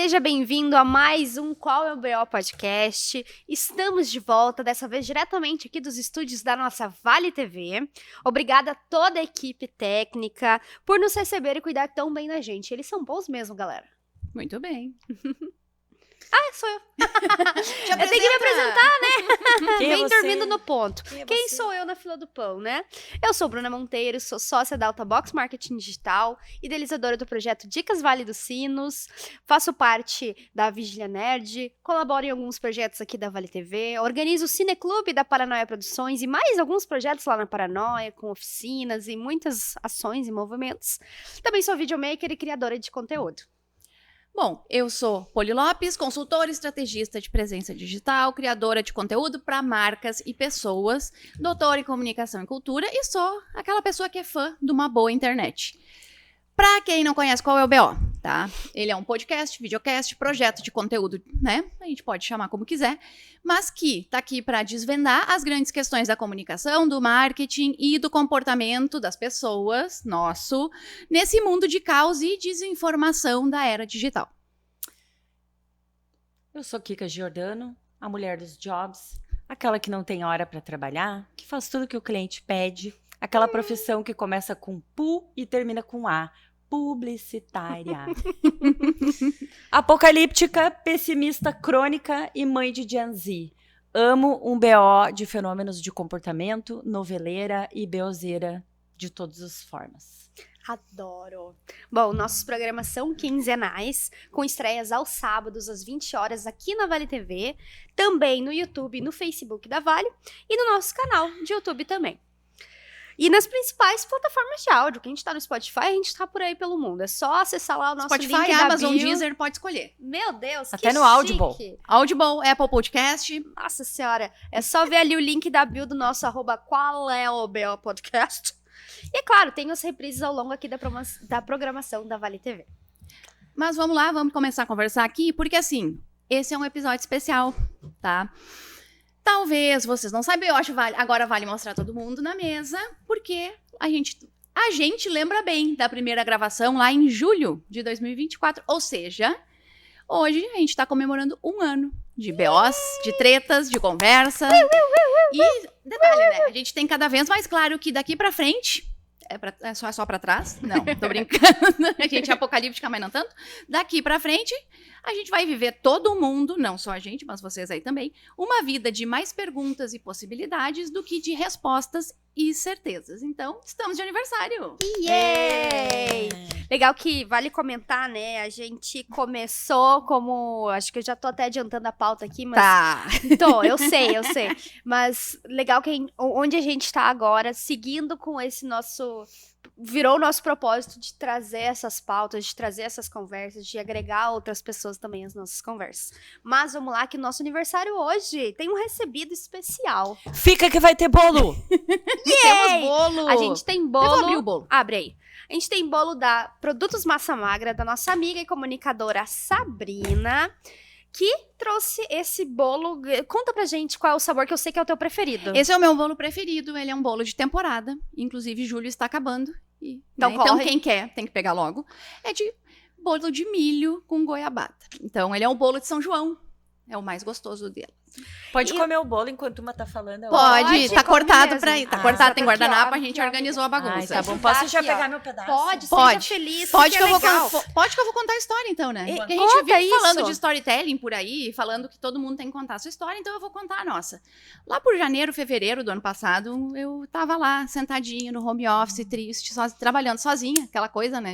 Seja bem-vindo a mais um Qual é o BO Podcast. Estamos de volta, dessa vez diretamente aqui dos estúdios da nossa Vale TV. Obrigada a toda a equipe técnica por nos receber e cuidar tão bem da gente. Eles são bons mesmo, galera. Muito bem. Sou eu. Eu tenho que me apresentar, né? Quem é Vem você? dormindo no ponto. Quem você? sou eu na fila do pão, né? Eu sou Bruna Monteiro, sou sócia da Alta Box Marketing Digital, idealizadora do projeto Dicas Vale dos Sinos, faço parte da Vigília Nerd, colaboro em alguns projetos aqui da Vale TV, organizo o Cineclube da Paranoia Produções e mais alguns projetos lá na Paranoia, com oficinas e muitas ações e movimentos. Também sou videomaker e criadora de conteúdo. Bom, eu sou Poli Lopes, consultora e estrategista de presença digital, criadora de conteúdo para marcas e pessoas, doutora em comunicação e cultura e sou aquela pessoa que é fã de uma boa internet. Para quem não conhece qual é o BO, tá? Ele é um podcast, videocast, projeto de conteúdo, né? A gente pode chamar como quiser, mas que tá aqui para desvendar as grandes questões da comunicação, do marketing e do comportamento das pessoas, nosso, nesse mundo de caos e desinformação da era digital. Eu sou Kika Giordano, a mulher dos jobs, aquela que não tem hora para trabalhar, que faz tudo que o cliente pede, aquela profissão que começa com PU e termina com A, publicitária. Apocalíptica, pessimista crônica e mãe de Gen Z. Amo um BO de fenômenos de comportamento, noveleira e beozeira de todas as formas. Adoro! Bom, nossos programas são quinzenais, com estreias aos sábados, às 20 horas, aqui na Vale TV, também no YouTube e no Facebook da Vale, e no nosso canal de YouTube também. E nas principais plataformas de áudio, que a gente tá no Spotify, a gente tá por aí pelo mundo. É só acessar lá o nosso Spotify, link da Amazon, bio. Deezer, pode escolher. Meu Deus, Até que no Audible. chique. Audible, Apple Podcast. Nossa senhora, é só ver ali o link da bio do nosso @qual é o BO Podcast. E é claro, tem as reprises ao longo aqui da programação da Vale TV. Mas vamos lá, vamos começar a conversar aqui, porque assim, esse é um episódio especial, tá? Talvez vocês não saibam, eu acho agora vale mostrar todo mundo na mesa, porque a gente lembra bem da primeira gravação lá em julho de 2024, ou seja, hoje a gente tá comemorando um ano de BOs, de tretas, de conversa. E detalhe, né? A gente tem cada vez mais claro que daqui pra frente é só pra trás? Não, tô brincando. A gente é apocalíptica, mas não tanto. Daqui pra frente, a gente vai viver todo mundo, não só a gente, mas vocês aí também, uma vida de mais perguntas e possibilidades do que de respostas e certezas. Então, estamos de aniversário! Yay! Legal que vale comentar, né? A gente começou como... Acho que eu já tô até adiantando a pauta aqui, mas... Tá. Eu sei. Mas legal que onde a gente tá agora, seguindo com esse nosso... Virou o nosso propósito de trazer essas pautas, de trazer essas conversas, de agregar outras pessoas também às nossas conversas. Mas vamos lá, que nosso aniversário hoje tem um recebido especial. Fica que vai ter bolo! Temos bolo! A gente tem Eu vou abrir bolo... o bolo. Abre aí. A gente tem bolo da Produtos Massa Magra, da nossa amiga e comunicadora Sabrina, que trouxe esse bolo. Conta pra gente qual é o sabor, que eu sei que é o teu preferido. Esse é o meu bolo preferido, ele é um bolo de temporada. Inclusive, julho está acabando. Então Então corre. quem quer, tem que pegar logo. É de bolo de milho com goiabada. Então, ele é um bolo de São João. É o mais gostoso dele. Pode E- comer o bolo enquanto uma tá falando. Pode, tá come cortado mesmo. pra ir. Tá Ah, cortado, tem tá aqui, guardanapo, ó, a gente aqui, ó, organizou a bagunça. Ai, tá bom. Tá Posso já aqui, ó. pegar meu pedaço? Pode, Pode. seja feliz, Pode porque que, é legal. pode que eu vou contar a história, então, né? E- Porque a gente conta vive falando isso. de storytelling por aí, falando que todo mundo tem que contar a sua história, então eu vou contar a nossa. Lá por janeiro, fevereiro do ano passado, eu tava lá, sentadinha no home office, triste, trabalhando sozinha, aquela coisa, né,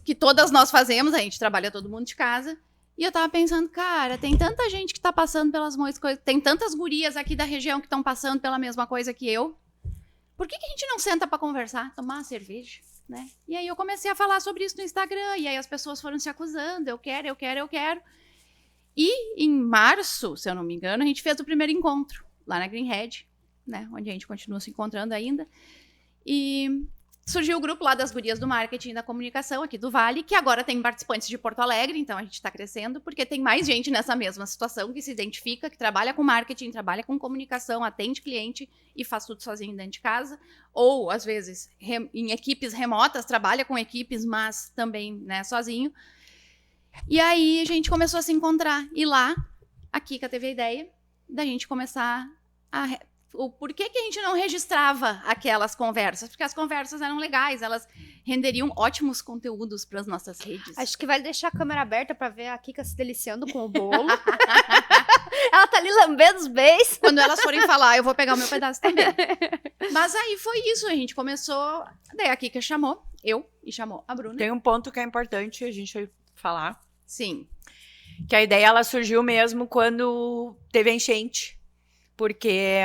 que todas nós fazemos, a gente trabalha todo mundo de casa. E eu tava pensando, cara, tem tanta gente que tá passando pelas mesmas coisas, tem tantas gurias aqui da região que estão passando pela mesma coisa que eu. Por que a gente não senta pra conversar, tomar uma cerveja, né? E aí eu comecei a falar sobre isso no Instagram, e aí as pessoas foram se acusando, eu quero. E em março, se eu não me engano, a gente fez o primeiro encontro, lá na Greenhead, né? Onde a gente continua se encontrando ainda. E surgiu o grupo lá das gurias do marketing e da comunicação aqui do Vale, que agora tem participantes de Porto Alegre, então a gente está crescendo, porque tem mais gente nessa mesma situação que se identifica, que trabalha com marketing, trabalha com comunicação, atende cliente e faz tudo sozinho dentro de casa, ou às vezes em equipes remotas, trabalha com equipes, mas também, né, sozinho. E aí a gente começou a se encontrar. E lá, a Kika teve a ideia da gente começar o porquê que a gente não registrava aquelas conversas? Porque as conversas eram legais, elas renderiam ótimos conteúdos para as nossas redes. Acho que vale deixar a câmera aberta pra ver a Kika se deliciando com o bolo. Ela tá ali lambendo os beijos. Quando elas forem falar, eu vou pegar o meu pedaço também. Mas aí foi isso, a gente começou. Daí a Kika chamou eu e chamou a Bruna. Tem um ponto que é importante a gente falar, Sim. que a ideia ela surgiu mesmo quando teve a enchente. Porque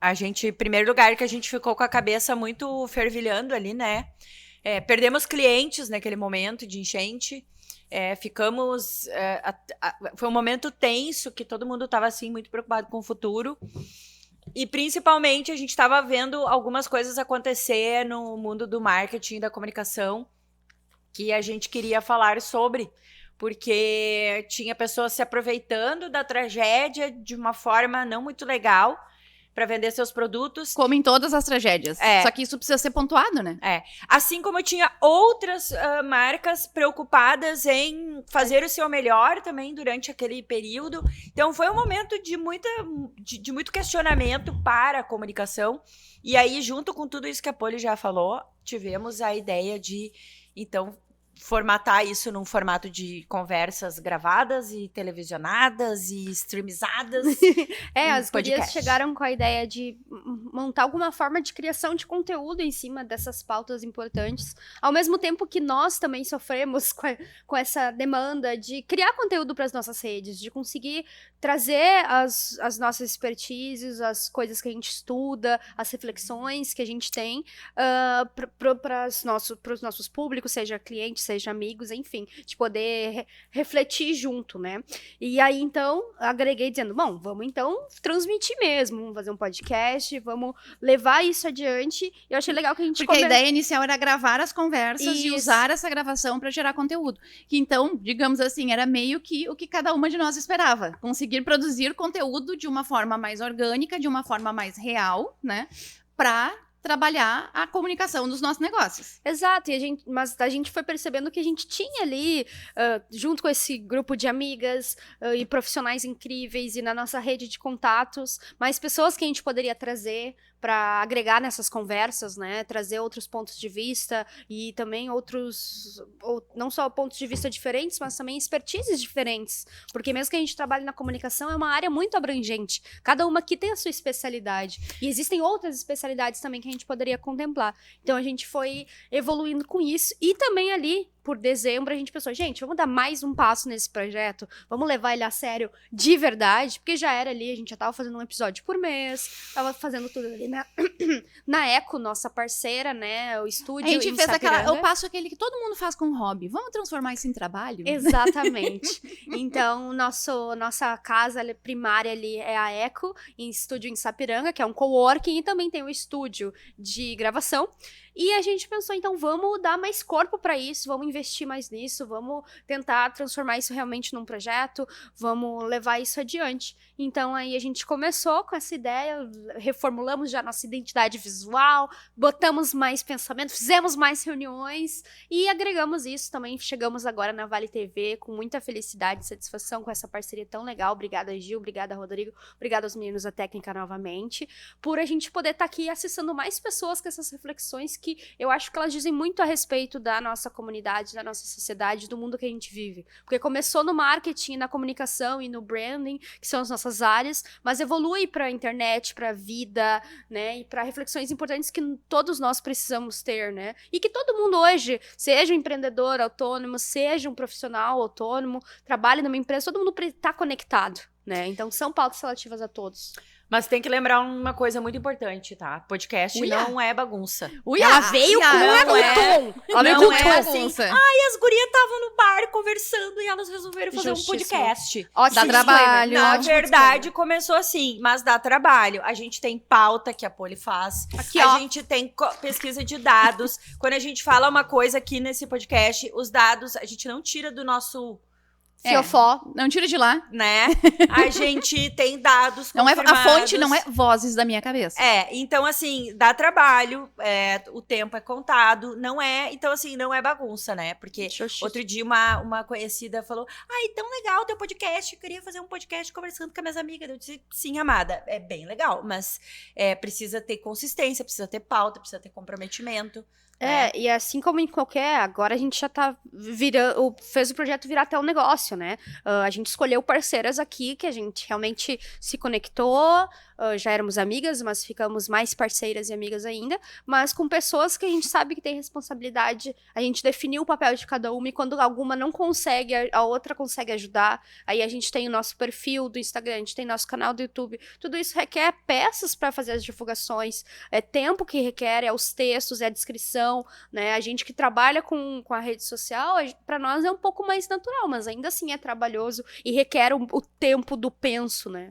a gente, em primeiro lugar, que a gente ficou com a cabeça muito fervilhando ali, né? Perdemos clientes naquele momento de enchente. Ficamos... foi um momento tenso, que todo mundo estava, assim, muito preocupado com o futuro. E, principalmente, a gente estava vendo algumas coisas acontecer no mundo do marketing, da comunicação, que a gente queria falar sobre. Porque tinha pessoas se aproveitando da tragédia de uma forma não muito legal para vender seus produtos. Como em todas as tragédias. Só que isso precisa ser pontuado, né? Assim como tinha outras marcas preocupadas em fazer o seu melhor também durante aquele período. Então, foi um momento de muito questionamento para a comunicação. E aí, junto com tudo isso que a Poli já falou, tivemos a ideia de, então, formatar isso num formato de conversas gravadas e televisionadas e streamizadas. As gurias chegaram com a ideia de montar alguma forma de criação de conteúdo em cima dessas pautas importantes, ao mesmo tempo que nós também sofremos com essa demanda de criar conteúdo para as nossas redes, de conseguir trazer as nossas expertises, as coisas que a gente estuda, as reflexões que a gente tem para os nossos públicos, seja clientes, seja amigos, enfim, de poder refletir junto, né? E aí, então, agreguei dizendo, bom, vamos então transmitir mesmo, vamos fazer um podcast, vamos levar isso adiante. Eu achei legal que a gente... Porque a ideia inicial era gravar as conversas e usar essa gravação para gerar conteúdo. Que então, digamos assim, era meio que o que cada uma de nós esperava. Conseguir produzir conteúdo de uma forma mais orgânica, de uma forma mais real, né? Para trabalhar a comunicação dos nossos negócios. Exato, mas a gente foi percebendo que a gente tinha ali, junto com esse grupo de amigas e profissionais incríveis e na nossa rede de contatos, mais pessoas que a gente poderia trazer para agregar nessas conversas, né, trazer outros pontos de vista e também não só pontos de vista diferentes, mas também expertises diferentes, porque mesmo que a gente trabalhe na comunicação, é uma área muito abrangente, cada uma aqui tem a sua especialidade, e existem outras especialidades também que a gente poderia contemplar, então a gente foi evoluindo com isso, e também ali, por dezembro, a gente pensou, gente, vamos dar mais um passo nesse projeto, vamos levar ele a sério de verdade, porque já era ali, a gente já tava fazendo um episódio por mês, tava fazendo tudo ali na Eco, nossa parceira, né, o estúdio. A gente fez Sapiranga. eu passo aquele que todo mundo faz com hobby, vamos transformar isso em trabalho? Exatamente. Então, nossa casa primária ali é a Eco, em estúdio em Sapiranga, que é um coworking, e também tem um estúdio de gravação. E a gente pensou, então, vamos dar mais corpo para isso, vamos investir mais nisso, vamos tentar transformar isso realmente num projeto, vamos levar isso adiante. Então, aí a gente começou com essa ideia, reformulamos já nossa identidade visual, botamos mais pensamento, fizemos mais reuniões e agregamos isso também. Chegamos agora na Vale TV com muita felicidade e satisfação com essa parceria tão legal. Obrigada, Gil, obrigada, Rodrigo, obrigada aos meninos da técnica novamente, por a gente poder estar aqui acessando mais pessoas com essas reflexões que eu acho que elas dizem muito a respeito da nossa comunidade, da nossa sociedade, do mundo que a gente vive. Porque começou no marketing, na comunicação e no branding, que são as nossas áreas, mas evolui para a internet, para a vida, né, e para reflexões importantes que todos nós precisamos ter, né? E que todo mundo hoje, seja um empreendedor autônomo, seja um profissional autônomo, trabalhe numa empresa, todo mundo está conectado, né? Então são pautas relativas a todos. Mas tem que lembrar uma coisa muito importante, tá? Podcast não é bagunça. Ela veio com tom. Ela veio com tom. Assim, as gurias estavam no bar conversando e elas resolveram fazer um podcast. Dá trabalho. Na verdade, começou assim, mas dá trabalho. A gente tem pauta que a Poli faz. Aqui, a gente tem pesquisa de dados. Quando a gente fala uma coisa aqui nesse podcast, os dados a gente não tira do nosso Fiofó. Não tira de lá. né? A gente tem dados Não é, a confirmados. fonte não é vozes da minha cabeça. Então assim, dá trabalho, o tempo é contado, não é, então assim, não é bagunça, né? Porque outro dia uma conhecida falou, ai, tão legal o teu podcast, eu queria fazer um podcast conversando com as minhas amigas. Eu disse, sim, amada, é bem legal, mas precisa ter consistência, precisa ter pauta, precisa ter comprometimento. E assim como em qualquer, agora a gente já tá fez o projeto virar até um negócio, né? A gente escolheu parceiras aqui que a gente realmente se conectou, já éramos amigas, mas ficamos mais parceiras e amigas ainda, mas com pessoas que a gente sabe que tem responsabilidade, a gente definiu o papel de cada uma e quando alguma não consegue, a outra consegue ajudar, aí a gente tem o nosso perfil do Instagram, a gente tem nosso canal do YouTube, tudo isso requer peças para fazer as divulgações, é tempo que requer, é os textos, é a descrição, né? A gente que trabalha com a rede social, para nós é um pouco mais natural, mas ainda assim é trabalhoso e requer o tempo do penso, né?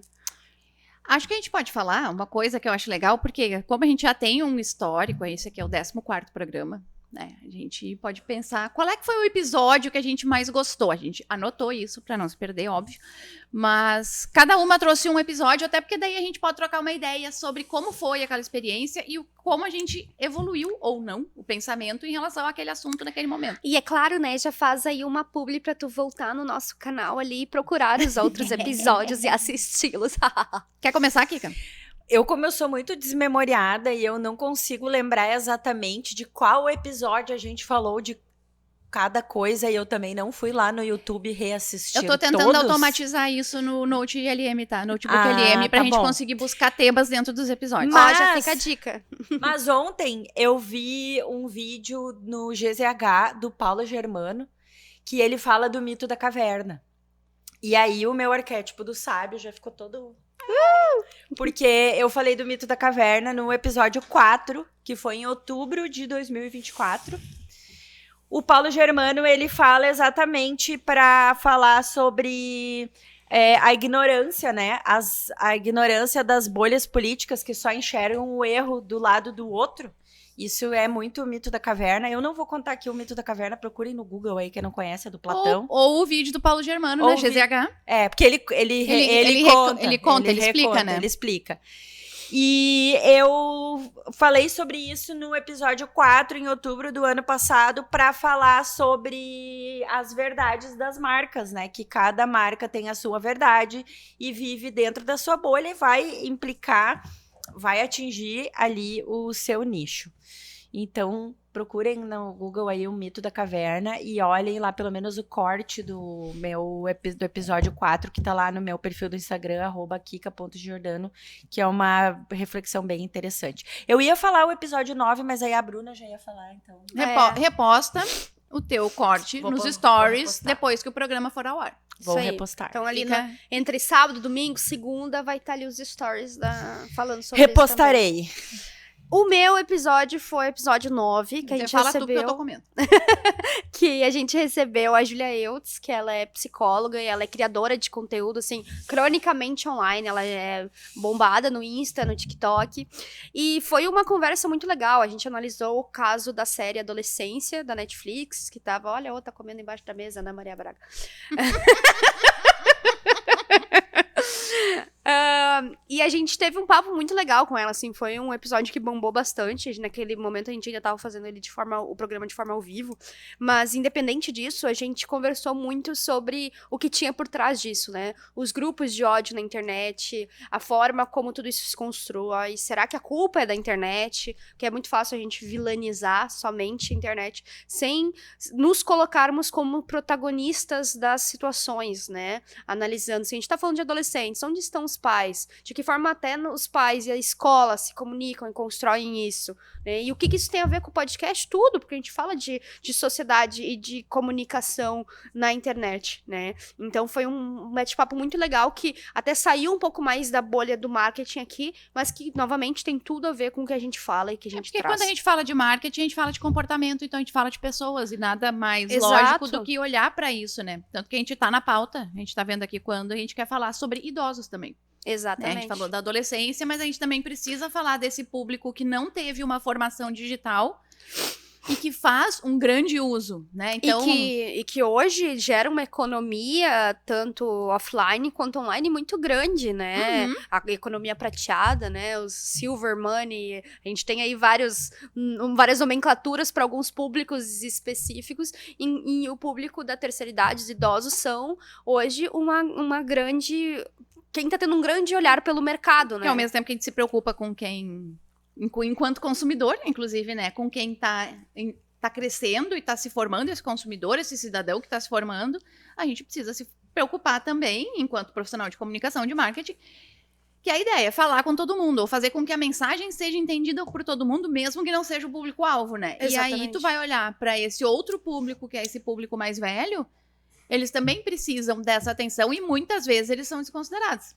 Acho que a gente pode falar uma coisa que eu acho legal, porque como a gente já tem um histórico, esse aqui é o 14º programa, né? A gente pode pensar qual é que foi o episódio que a gente mais gostou. A gente anotou isso para não se perder, óbvio. Mas cada uma trouxe um episódio, até porque daí a gente pode trocar uma ideia sobre como foi aquela experiência e como a gente evoluiu ou não o pensamento em relação àquele assunto naquele momento. E é claro, né, já faz aí uma publi pra tu voltar no nosso canal ali e procurar os outros episódios e assisti-los. Quer começar, Kika? Como eu sou muito desmemoriada e eu não consigo lembrar exatamente de qual episódio a gente falou de cada coisa, e eu também não fui lá no YouTube reassistir Eu tô tentando todos. automatizar isso no Note LM, tá? Notebook LM, pra gente conseguir buscar temas dentro dos episódios. Mas já fica a dica. Mas ontem eu vi um vídeo no GZH do Paulo Germano, que ele fala do mito da caverna. E aí o meu arquétipo do sábio já ficou todo... Porque eu falei do mito da caverna no episódio 4, que foi em outubro de 2024. O Paulo Germano, ele fala exatamente para falar sobre a ignorância, né? A ignorância das bolhas políticas que só enxergam o erro do lado do outro. Isso é muito o mito da caverna. Eu não vou contar aqui o mito da caverna, procurem no Google aí, quem não conhece, é do Platão. Ou o vídeo do Paulo Germano, né? GZH. Porque ele conta, ele explica, né? Ele explica. E eu falei sobre isso no episódio 4, em outubro do ano passado, para falar sobre as verdades das marcas, né? Que cada marca tem a sua verdade e vive dentro da sua bolha e vai atingir ali o seu nicho. Então, procurem no Google aí o mito da caverna e olhem lá pelo menos o corte do episódio 4, que tá lá no meu perfil do Instagram, @kika.giordano, que é uma reflexão bem interessante. Eu ia falar o episódio 9, mas aí a Bruna já ia falar, então... Reposta o teu corte nos stories depois que o programa for ao ar. Vou repostar. Então ali entre sábado, domingo, segunda, vai estar ali os stories falando sobre Repostarei. isso também. O meu episódio foi o episódio 9, que a gente fala recebeu... tudo que eu tô comendo. Que a gente recebeu a Julia Eutz, que ela é psicóloga e ela é criadora de conteúdo, assim, cronicamente online. Ela é bombada no Insta, no TikTok. E foi uma conversa muito legal. A gente analisou o caso da série Adolescência, da Netflix, que tava... Olha, a outra comendo embaixo da mesa, Ana Maria Braga. E a gente teve um papo muito legal com ela, assim, foi um episódio que bombou bastante. Naquele momento a gente ainda tava fazendo ele o programa de forma ao vivo, mas independente disso, a gente conversou muito sobre o que tinha por trás disso, né? Os grupos de ódio na internet, a forma como tudo isso se constrói. Será que a culpa é da internet? Porque é muito fácil a gente vilanizar somente a internet sem nos colocarmos como protagonistas das situações, né? Analisando, se a gente tá falando de adolescentes, onde estão os pais? De que forma até os pais e a escola se comunicam e constroem isso, né? E o que isso tem a ver com o podcast? Tudo, porque a gente fala de sociedade e de comunicação na internet, né? Então foi um bate-papo muito legal que até saiu um pouco mais da bolha do marketing aqui, mas que, novamente, tem tudo a ver com o que a gente fala e que a gente porque traz. Quando a gente fala de marketing, a gente fala de comportamento, então a gente fala de pessoas e nada mais Exato. lógico do que olhar pra isso, né? Tanto que a gente tá na pauta, a gente tá vendo aqui quando a gente quer falar sobre idosos também. Exatamente. Né? A gente falou da adolescência, mas a gente também precisa falar desse público que não teve uma formação digital e que faz um grande uso, né? Então, E que hoje gera uma economia, tanto offline quanto online, muito grande, né? A economia prateada, né? Os silver money. A gente tem aí várias nomenclaturas para alguns públicos específicos. E o público da terceira idade, os idosos, são hoje uma grande... Quem tá tendo um grande olhar pelo mercado, né? que ao mesmo tempo que a gente se preocupa com quem, enquanto consumidor, inclusive, né? Com quem tá crescendo e tá se formando, esse consumidor, esse cidadão que tá se formando, a gente precisa se preocupar também, enquanto profissional de comunicação, de marketing, que a ideia é falar com todo mundo, ou fazer com que a mensagem seja entendida por todo mundo, mesmo que não seja o público-alvo, né? Exatamente. E aí tu vai olhar para esse outro público, que é esse público mais velho, eles também precisam dessa atenção e muitas vezes eles são desconsiderados.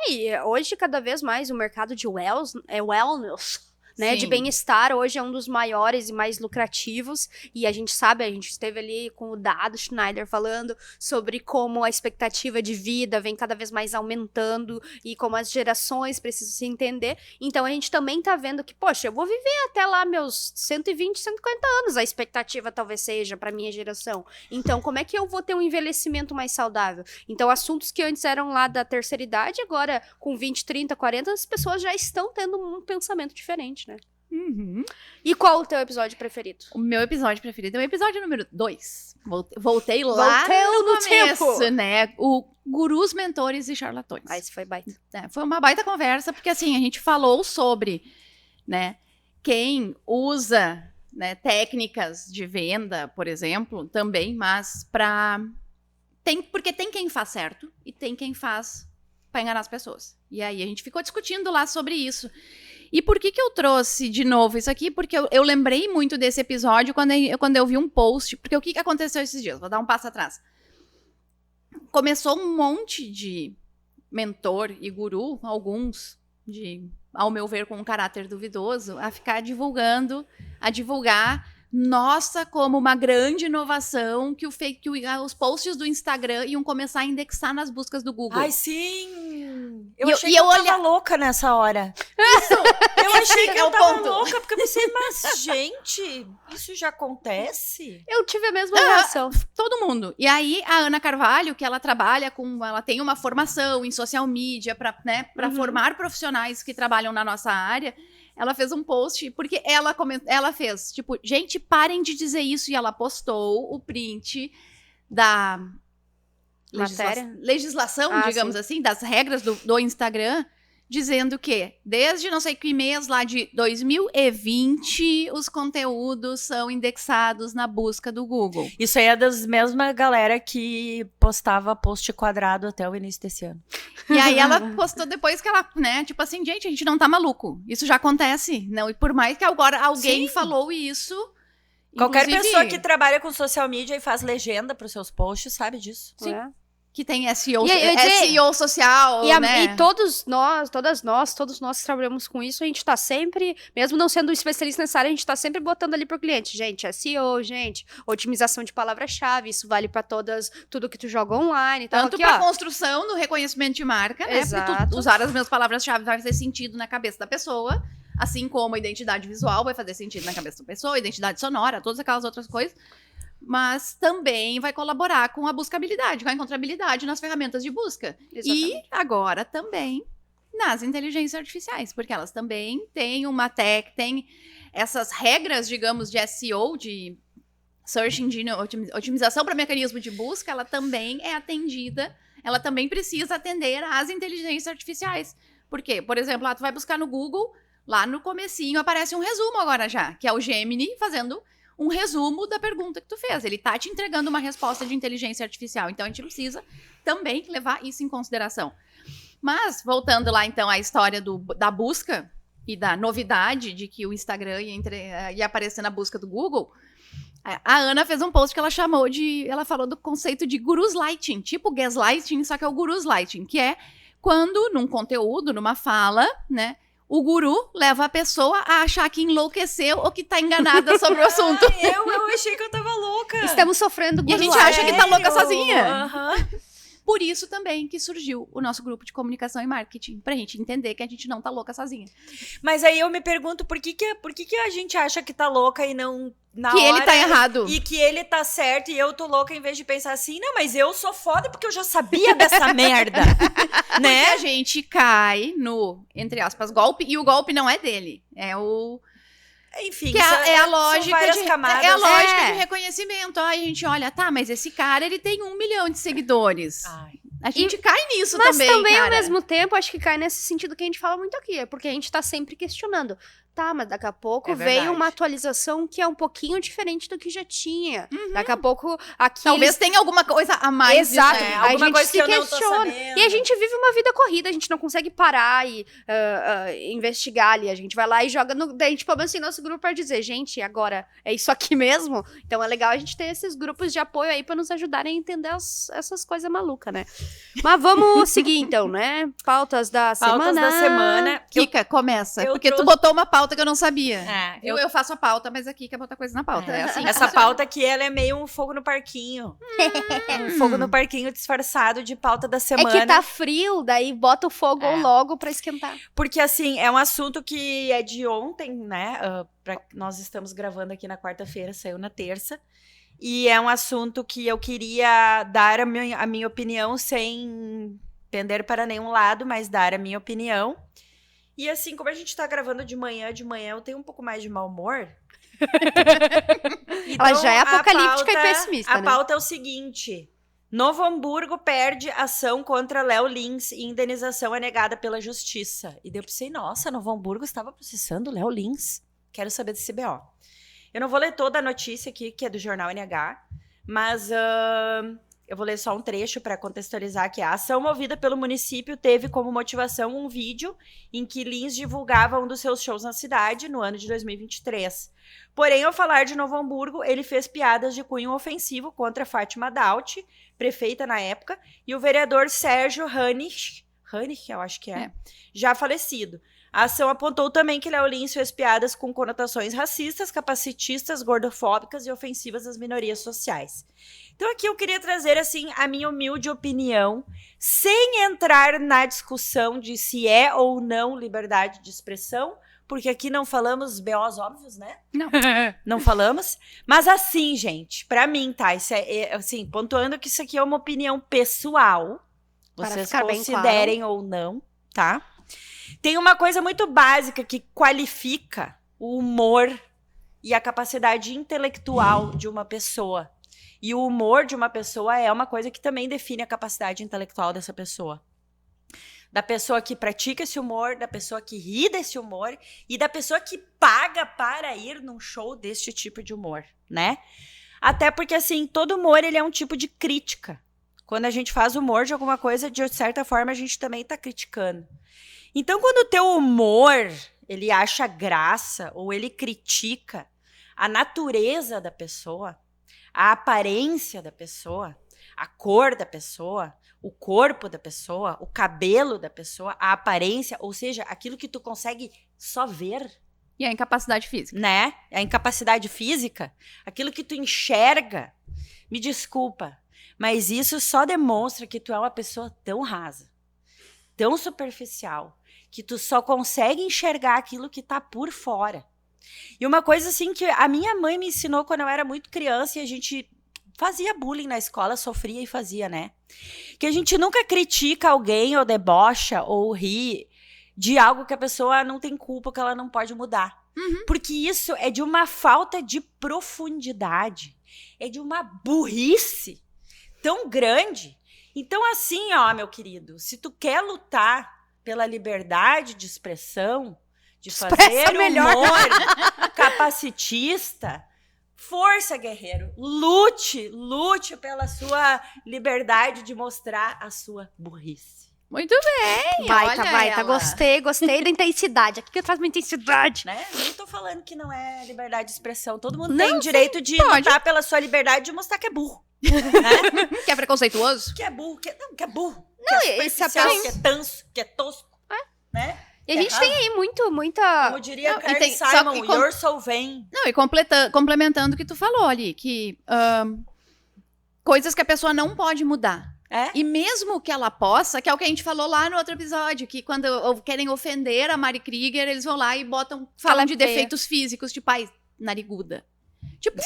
E hoje, cada vez mais, o mercado de wellness, né, de Sim. bem-estar, hoje é um dos maiores e mais lucrativos, e a gente sabe, a gente esteve ali com o Dado Schneider falando sobre como a expectativa de vida vem cada vez mais aumentando, e como as gerações precisam se entender. Então a gente também tá vendo que, poxa, eu vou viver até lá meus 120, 150 anos, a expectativa talvez seja pra minha geração. Então como é que eu vou ter um envelhecimento mais saudável? Então assuntos que antes eram lá da terceira idade, agora com 20, 30, 40, as pessoas já estão tendo um pensamento diferente, né? E qual o teu episódio preferido? O meu episódio preferido é o episódio número 2. Voltei lá Voltei no no começo, tempo. né? O Gurus, Mentores e Charlatões. Ah, esse foi baita. Foi uma baita conversa, porque assim, a gente falou sobre, né, quem usa, né, técnicas de venda, por exemplo, também, mas porque tem quem faz certo e tem quem faz para enganar as pessoas. E aí a gente ficou discutindo lá sobre isso. E por que eu trouxe de novo isso aqui? Porque eu lembrei muito desse episódio quando eu vi um post. Porque o que aconteceu esses dias? Vou dar um passo atrás. Começou um monte de mentor e guru, alguns, ao meu ver, com um caráter duvidoso, a ficar a divulgar, nossa, como uma grande inovação que os posts do Instagram iam começar a indexar nas buscas do Google. Ai, sim! Eu E achei que eu tava louca nessa hora. Eu achei que é eu o tava ponto. louca, porque eu pensei, mas, gente, isso já acontece? Eu tive a mesma reação. Todo mundo. E aí, a Ana Carvalho, que ela ela tem uma formação em social media para formar profissionais que trabalham na nossa área. Ela fez um post, porque ela fez, tipo, gente, parem de dizer isso. E ela postou o print da Matéria? legislação, digamos assim, das regras do Instagram, dizendo que desde não sei que mês lá de 2020, os conteúdos são indexados na busca do Google. Isso aí é das mesma galera que postava post quadrado até o início desse ano. E aí ela postou depois que ela, né, tipo assim, gente, a gente não tá maluco. Isso já acontece. Não, e por mais que agora alguém Sim. falou isso... Qualquer inclusive, pessoa que trabalha com social media e faz legenda pros seus posts sabe disso. Sim. É. que tem SEO, E eu ia dizer- SEO social, né? E todos nós que trabalhamos com isso, a gente tá sempre, mesmo não sendo um especialista nessa área, a gente tá sempre botando ali pro cliente, gente, SEO, gente, otimização de palavra-chave, isso vale pra tudo que tu joga online, tal, Tanto aqui, para ó. construção do reconhecimento de marca, né? Porque Exato. tu usar as minhas palavras-chave vai fazer sentido na cabeça da pessoa, assim como a identidade visual vai fazer sentido na cabeça da pessoa, identidade sonora, todas aquelas outras coisas. Mas também vai colaborar com a buscabilidade, com a encontrabilidade nas ferramentas de busca. Exatamente. E agora também nas inteligências artificiais, porque elas também têm têm essas regras, digamos, de SEO, de Search Engine otimização para mecanismo de busca, ela também é atendida, ela também precisa atender às inteligências artificiais. Por quê? Por exemplo, lá tu vai buscar no Google, lá no comecinho aparece um resumo agora já, que é o Gemini fazendo um resumo da pergunta que tu fez. Ele tá te entregando uma resposta de inteligência artificial. Então, a gente precisa também levar isso em consideração. Mas, voltando lá, então, à história da busca e da novidade de que o Instagram ia aparecer na busca do Google, a Ana fez um post que ela falou do conceito de gurus lighting, tipo gaslighting, só que é o gurus lighting, que é quando, num conteúdo, numa fala, né, o guru leva a pessoa a achar que enlouqueceu ou que tá enganada sobre o assunto. Eu achei que eu tava louca. Estamos sofrendo E a gente guru acha que tá louca sozinha. Aham. Por isso também que surgiu o nosso grupo de comunicação e marketing, pra gente entender que a gente não tá louca sozinha. Mas aí eu me pergunto por que a gente acha que tá louca e não na Que hora... ele tá errado. E que ele tá certo e eu tô louca, em vez de pensar assim, não, mas eu sou foda porque eu já sabia dessa merda, né? E a gente cai no, entre aspas, golpe, e o golpe não é dele, é o... Enfim, Que é a são lógica várias de, camadas. é a lógica É. de reconhecimento. Aí a gente olha, tá, mas esse cara, ele tem 1 milhão de seguidores. Ai. A gente cai nisso Mas também, ao cara. mesmo tempo, acho que cai nesse sentido que a gente fala muito aqui. É porque a gente tá sempre questionando. Tá, mas daqui a pouco É veio verdade. uma atualização que é um pouquinho diferente do que já tinha. Daqui a pouco, aqui Talvez eles... tenha alguma coisa a mais disso, Exato. né? A alguma gente coisa se que eu não tô questiona. sabendo. E a gente vive uma vida corrida, a gente não consegue parar e investigar ali. A gente vai lá e joga no. Daí a gente põe assim nosso grupo pra dizer, gente, agora é isso aqui mesmo? Então é legal a gente ter esses grupos de apoio aí pra nos ajudarem a entender essas coisas malucas, né? Mas vamos seguir então, né? Pautas da Pautas semana. da semana. Kika, começa. eu Porque tu trouxe- botou uma pauta que eu não sabia. Eu Eu faço a pauta, mas a Kika bota coisa na pauta. É assim que Essa funciona. pauta aqui, ela é meio um fogo no parquinho. Um fogo no parquinho disfarçado de pauta da É semana. que tá frio, daí bota o fogo logo pra esquentar. Porque, assim, é um assunto que é de ontem, né? Nós estamos gravando aqui na quarta-feira, saiu na terça. E é um assunto que eu queria dar a minha opinião sem pender para nenhum lado, mas dar a minha opinião. E assim, como a gente tá gravando de manhã eu tenho um pouco mais de mau humor. Ela já é a apocalíptica e pessimista, A né? pauta é o seguinte: Novo Hamburgo perde ação contra Léo Lins e indenização é negada pela justiça. E daí eu pensei, nossa, Novo Hamburgo estava processando Léo Lins. Quero saber desse BO. Eu não vou ler toda a notícia aqui, que é do jornal NH, mas eu vou ler só um trecho para contextualizar que a ação movida pelo município teve como motivação um vídeo em que Lins divulgava um dos seus shows na cidade no ano de 2023. Porém, ao falar de Novo Hamburgo, ele fez piadas de cunho ofensivo contra Fátima Daut, prefeita na época, e o vereador Sérgio Hanich, eu acho que já falecido. A ação apontou também que Léo Lins fez piadas com conotações racistas, capacitistas, gordofóbicas e ofensivas às minorias sociais. Então aqui eu queria trazer, assim, a minha humilde opinião, sem entrar na discussão de se é ou não liberdade de expressão, porque aqui não falamos BOs óbvios, né? Não. Não falamos. Mas assim, gente, pra mim, tá? Isso assim, pontuando que isso aqui é uma opinião pessoal. Para Vocês ficar bem considerem ou não, tá? Tem uma coisa muito básica que qualifica o humor e a capacidade intelectual de uma pessoa. E o humor de uma pessoa é uma coisa que também define a capacidade intelectual dessa pessoa. Da pessoa que pratica esse humor, da pessoa que ri desse humor e da pessoa que paga para ir num show deste tipo de humor, né? Até porque, assim, todo humor, ele é um tipo de crítica. Quando a gente faz humor de alguma coisa, de certa forma, a gente também tá criticando. Então, quando o teu humor, ele acha graça ou ele critica a natureza da pessoa, a aparência da pessoa, a cor da pessoa, o corpo da pessoa, o cabelo da pessoa, a aparência, ou seja, aquilo que tu consegue só ver, E a incapacidade física. né? A incapacidade física, aquilo que tu enxerga. Me desculpa, mas isso só demonstra que tu é uma pessoa tão rasa, tão superficial, que tu só consegue enxergar aquilo que tá por fora. E uma coisa assim que a minha mãe me ensinou quando eu era muito criança e a gente fazia bullying na escola, sofria e fazia, né? Que a gente nunca critica alguém ou debocha ou ri de algo que a pessoa não tem culpa, que ela não pode mudar. Porque isso é de uma falta de profundidade, é de uma burrice tão grande. Então assim, ó, meu querido, se tu quer lutar pela liberdade de expressão, de fazer melhor. humor capacitista, força, guerreiro, lute pela sua liberdade de mostrar a sua burrice. Muito bem, Baita, olha baita. ela. Gostei da intensidade. Aqui que eu traz uma intensidade. Né? Nem tô falando que não é liberdade de expressão. Todo mundo Não, tem direito de pode. lutar pela sua liberdade de mostrar que é burro. Né? Que é preconceituoso? Que é burro, que é burro. Não, que é esse superficial, apelo- que é tanso, que é tosco. Né? E a gente tem aí muita... Como diria Não, e Carly tem- só- Simon, e com- you're so vain. Não, e complementando o que tu falou ali, que coisas que a pessoa não pode mudar. É? E mesmo que ela possa, que é o que a gente falou lá no outro episódio, que quando querem ofender a Mari Krieger, eles vão lá e falam ela é de feia. defeitos físicos, tipo, ai, nariguda. Tipo,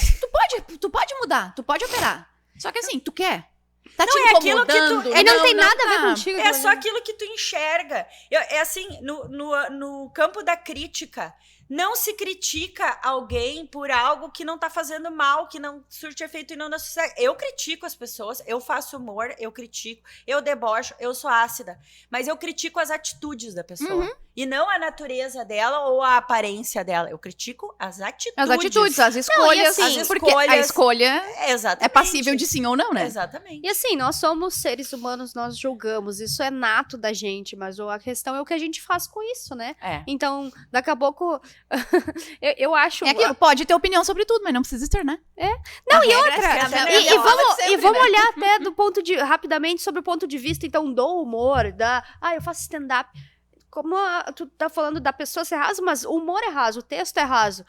tu pode mudar, tu pode operar. Só que assim, tu quer? Tá te é aquilo que tu- incomodando? E não tem nada a ver tá. contigo. É só aquilo que tu enxerga. É assim, no campo da crítica, não se critica alguém por algo que não tá fazendo mal, que não surte efeito e não dá sucesso. Eu critico as pessoas, eu faço humor, eu critico, eu debocho, eu sou ácida. Mas eu critico as atitudes da pessoa. E não a natureza dela ou a aparência dela. Eu critico as atitudes. As atitudes, as escolhas. assim, as porque a escolhas- escolha Exatamente. é passível de sim ou não, né? Exatamente. E assim, nós somos seres humanos, nós julgamos, isso é nato da gente, mas a questão é o que a gente faz com isso, né? É. Então, daqui a pouco, eu acho... É aquilo, pode ter opinião sobre tudo, mas não precisa externar. Não, A e regra outra, é essa, né? e vamos, sempre, e vamos né? olhar até rapidamente sobre o ponto de vista, então, do humor, eu faço stand-up. Como tu tá falando da pessoa ser raso, mas o humor é raso, o texto é raso.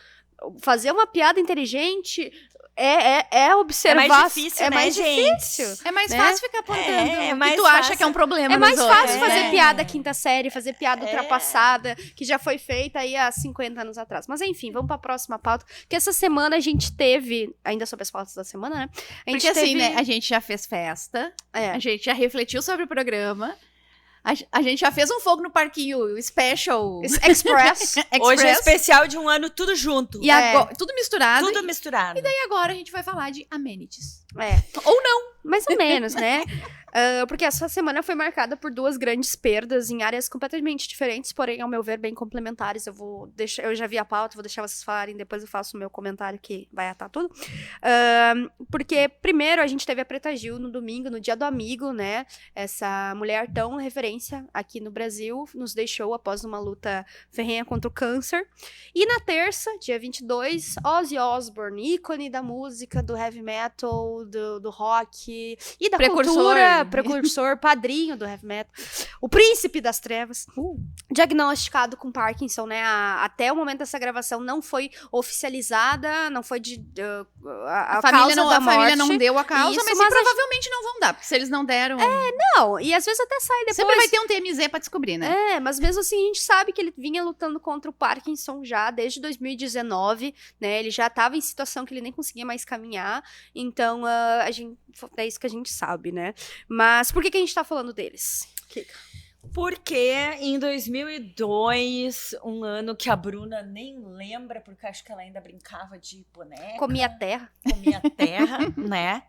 Fazer uma piada inteligente é observar. É mais difícil, é né, mais gente? difícil. É mais né? fácil ficar apontando É mais que tu acha fácil. que é um problema É mais nos outros. fácil fazer É. piada quinta série, fazer piada É. ultrapassada, que já foi feita aí há 50 anos atrás. Mas enfim, vamos pra próxima pauta, que essa semana a gente teve, ainda sobre as pautas da semana, né? A gente Porque assim, teve, né, a gente já fez festa, É. a gente já refletiu sobre o programa, a gente já fez um fogo no parquinho special Express. Hoje é Express, especial de um ano, tudo junto. e agora, tudo misturado, Tudo misturado. e agora a gente vai falar de amenities. É. Ou não. Mais ou menos, né? Porque essa semana foi marcada por duas grandes perdas em áreas completamente diferentes, porém, ao meu ver, bem complementares. Eu já vi a pauta, vou deixar vocês falarem, depois eu faço o meu comentário que vai atar tudo. Porque, primeiro, a gente teve a Preta Gil no domingo, no Dia do Amigo, né? Essa mulher tão referência aqui no Brasil nos deixou após uma luta ferrenha contra o câncer. E na terça, dia 22, Ozzy Osbourne, ícone da música, do heavy metal, do rock e da Precursor. cultura, precursor, padrinho do heavy metal, o príncipe das trevas, diagnosticado com Parkinson, né? Até o momento dessa gravação não foi oficializada, não foi a causa da A família morte. não deu a causa, Isso, mas, mas a provavelmente não vão dar, porque se eles não deram, Não, e às vezes até sai depois. sempre vai ter um TMZ pra descobrir, né? Mas mesmo assim a gente sabe que ele vinha lutando contra o Parkinson já desde 2019, né? Ele já estava em situação que ele nem conseguia mais caminhar, então é isso que a gente sabe, né? Mas por que a gente tá falando deles? Porque em 2002, um ano que a Bruna nem lembra, porque acho que ela ainda brincava de boneca. Comia terra. Comia terra, né?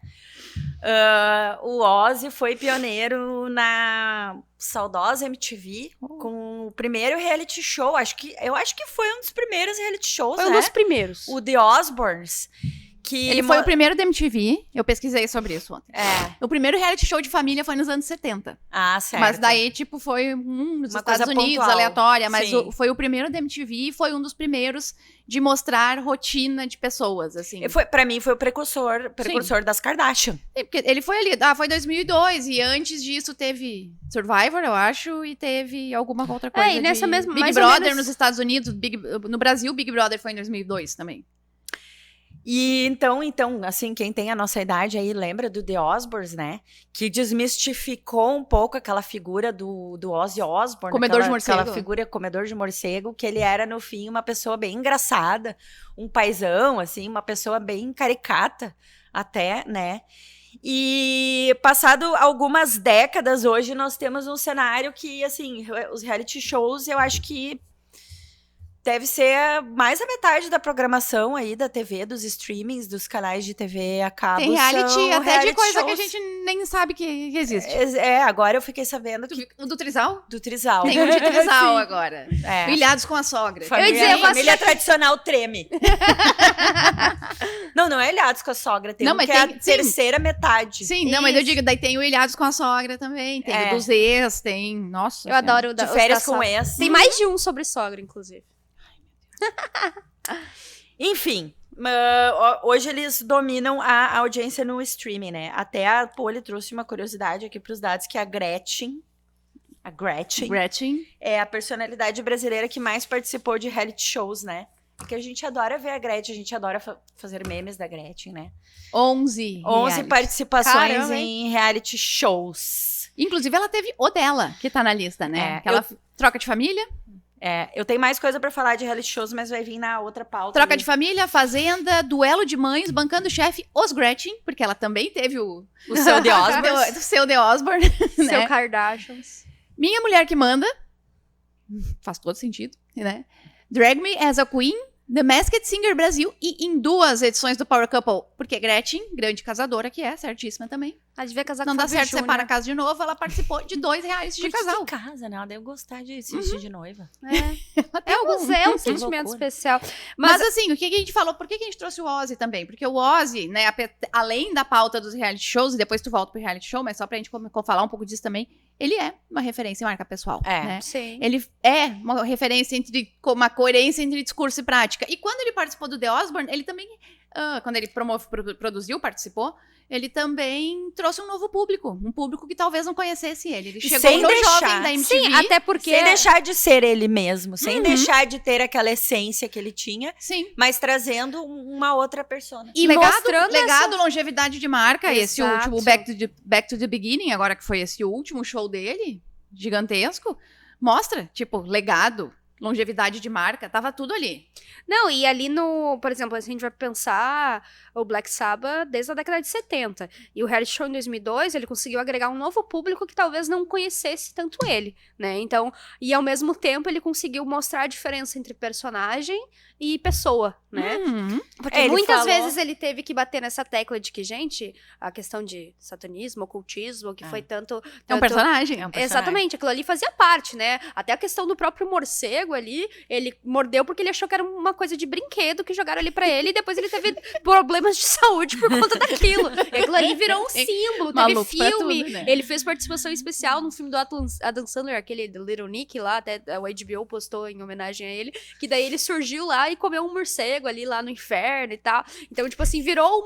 O Ozzy foi pioneiro na saudosa MTV com o primeiro reality show. Eu acho que foi um dos primeiros reality shows, Foi um né? dos primeiros. O The Osbournes. Que Ele foi o primeiro da MTV, eu pesquisei sobre isso ontem. É. O primeiro reality show de família foi nos anos 70. Ah, certo. Mas daí, tipo, foi nos Uma Estados coisa Unidos, pontual. aleatória. Mas Sim. foi o primeiro da MTV e foi um dos primeiros de mostrar rotina de pessoas, assim. Pra mim, foi o precursor das Kardashian. Porque ele foi ali, foi 2002, e antes disso teve Survivor, eu acho, e teve alguma outra coisa. E nessa mesma- Big mais ou Brother menos- nos Estados Unidos, no Brasil, Big Brother foi em 2002 também. E então, assim, quem tem a nossa idade aí lembra do The Osbournes, né? Que desmistificou um pouco aquela figura do Ozzy Osbourne. Comedor de morcego. Aquela figura comedor de morcego, que ele era, no fim, uma pessoa bem engraçada, um paizão, assim, uma pessoa bem caricata até, né? E passado algumas décadas, hoje nós temos um cenário que, assim, os reality shows, eu acho que deve ser mais a metade da programação aí da TV, dos streamings, dos canais de TV a cabo. Tem reality são até de reality coisa que a shows. gente nem sabe que existe. Agora eu fiquei sabendo que O do Trisal? do Trisal. Tem um de Trisal Sim. agora. É. Ilhados com a sogra. Família, Eu ia dizer, eu faço- família tradicional treme. não é Ilhados com a sogra, tem Não, um mas que é a tem- sim. terceira metade. Sim, não, mas eu Isso. digo, daí tem o Ilhados com a sogra também, tem É. o dos ex, tem... Nossa Eu adoro o De os férias da com sogra. ex. Tem mais de um sobre sogra, inclusive. Enfim, hoje eles dominam a audiência no streaming, né? Até a Poli trouxe uma curiosidade aqui para os dados, que a Gretchen Gretchen. é a personalidade brasileira que mais participou de reality shows, né? Porque a gente adora ver a Gretchen, a gente adora fazer memes da Gretchen, né? 11 realities. Participações Caramba, em reality shows. Inclusive, ela teve o dela, que tá na lista, né? É, Aquela troca de família. Eu tenho mais coisa pra falar de reality shows, mas vai vir na outra pauta. Troca ali. de família, fazenda, duelo de mães, bancando o chefe, os Gretchen, porque ela também teve o seu The Osbourne. do seu The Osbourne, Seu né? Kardashians. Minha Mulher que Manda, faz todo sentido, né? Drag Me as a Queen, The Masked Singer Brasil e em 2 edições do Power Couple, porque Gretchen, grande casadora que é, certíssima também. Ela devia casar Não com dá o Fábio certo, Júnior. separa a casa de novo, ela participou de 2 reais de Por que casal. que casa, né? Ela deve gostar de se vestir de noiva. Até algum. É um Que sentimento loucura. especial. Mas assim, o que a gente falou? Por que a gente trouxe o Ozzy também? Porque o Ozzy, né, além da pauta dos reality shows, e depois tu volta pro reality show, mas só pra gente falar um pouco disso também, ele é uma referência em marca pessoal, É. né? Sim. Ele é uma referência com uma coerência entre discurso e prática. E quando ele participou do The Osbourne, ele também, quando ele participou, ele também trouxe um novo público. Um público que talvez não conhecesse ele. Ele E chegou sem no deixar- jovem da MTV. Sim, até porque... Sem deixar de ser ele mesmo, sem Uhum. deixar de ter aquela essência que ele tinha, Sim. mas trazendo uma outra persona. E legado, mostrando legado, longevidade de marca, esse Exato. último Back to the Beginning, agora que foi esse último show dele, gigantesco, mostra, tipo, legado, longevidade de marca, tava tudo ali. Não, e ali no, por exemplo, a gente vai pensar o Black Sabbath desde a década de 70. E o reality show em 2002, ele conseguiu agregar um novo público que talvez não conhecesse tanto ele, né? Então, e ao mesmo tempo ele conseguiu mostrar a diferença entre personagem e pessoa, né? Uhum. Porque Ele muitas falou- vezes ele teve que bater nessa tecla de que, gente, a questão de satanismo, ocultismo, que foi tanto... É um tanto- personagem. Exatamente, aquilo ali fazia parte, né? Até a questão do próprio morcego ali, ele mordeu porque ele achou que era uma coisa de brinquedo que jogaram ali pra ele e depois ele teve problemas de saúde por conta daquilo. E aquilo ali virou um símbolo, teve Maluco pra filme, tudo, né? ele fez participação especial no filme do Adam Sandler, aquele do Little Nick lá, até o HBO postou em homenagem a ele, que daí ele surgiu lá e comeu um morcego ali lá no inferno e tal. Então, tipo assim, virou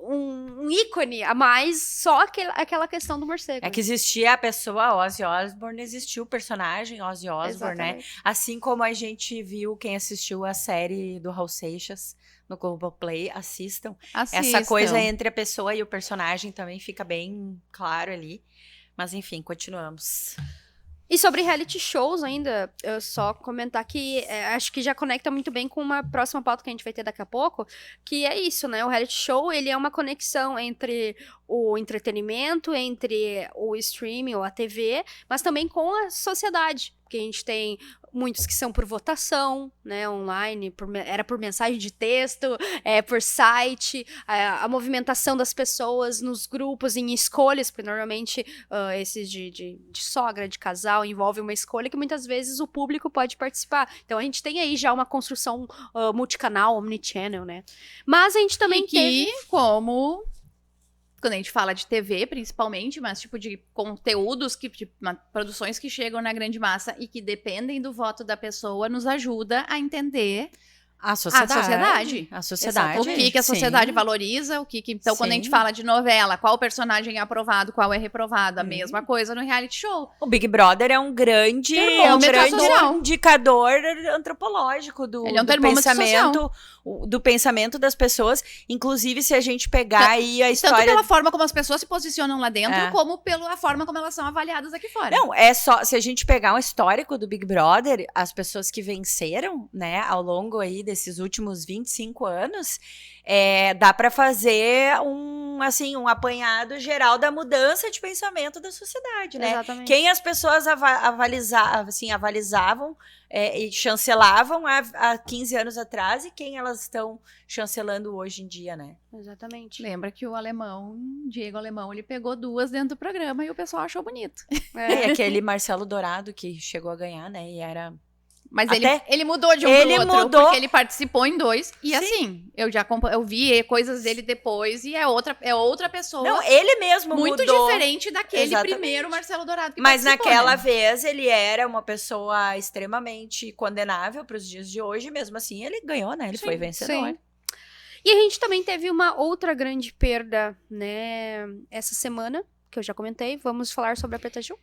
um ícone a mais, só aquela questão do morcego. É que existia a pessoa Ozzy Osbourne, existiu o personagem Ozzy Osbourne, né? Exatamente. Assim como a gente viu quem assistiu a série do Raul Seixas no Globoplay, assistam. Essa coisa entre a pessoa e o personagem também fica bem claro ali. Mas enfim, continuamos. E sobre reality shows ainda, eu só comentar que acho que já conecta muito bem com uma próxima pauta que a gente vai ter daqui a pouco, que é isso, né? O reality show, ele é uma conexão entre o entretenimento, entre o streaming ou a TV, mas também com a sociedade, porque a gente tem muitos que são por votação, né, online, era por mensagem de texto, por site, a movimentação das pessoas nos grupos, em escolhas, porque normalmente esses de sogra, de casal, envolve uma escolha que muitas vezes o público pode participar. Então a gente tem aí já uma construção multicanal, omnichannel, né? Mas a gente também teve... como... Quando a gente fala de TV, principalmente, mas tipo de conteúdos, produções que chegam na grande massa e que dependem do voto da pessoa, nos ajuda a entender A sociedade. o que a sociedade sim. valoriza, então quando a gente Sim. fala de novela, qual personagem é aprovado, qual é reprovado, a mesma coisa no reality show. O Big Brother é um grande, Termômetro social. indicador antropológico do, Ele é um do termômetro pensamento, do pensamento das pessoas. Inclusive, se a gente pegar aí a Tanto história. pela forma como as pessoas se posicionam lá dentro, É. como pela forma como elas são avaliadas aqui fora. Não, é só. Se a gente pegar um histórico do Big Brother, as pessoas que venceram, né, ao longo aí desses últimos 25 anos, dá para fazer um apanhado geral da mudança de pensamento da sociedade, né? Exatamente. Quem as pessoas avalizavam e chancelavam há 15 anos atrás e quem elas estão chancelando hoje em dia, né? Exatamente. Lembra que o Diego Alemão, ele pegou 2 dentro do programa e o pessoal achou bonito. E aquele Marcelo Dourado que chegou a ganhar, né? E era... Mas Até ele mudou de um ele pro outro, mudou. porque ele participou em 2. E Sim. assim, eu vi coisas dele depois e é outra pessoa Não, ele mesmo muito mudou. diferente daquele Exatamente. primeiro Marcelo Dourado que Mas participou, naquela né? vez ele era uma pessoa extremamente condenável para os dias de hoje, mesmo assim ele ganhou, né? Ele foi vencedor. Sim. E a gente também teve uma outra grande perda, né, essa semana, que eu já comentei. Vamos falar sobre a Preta Gil?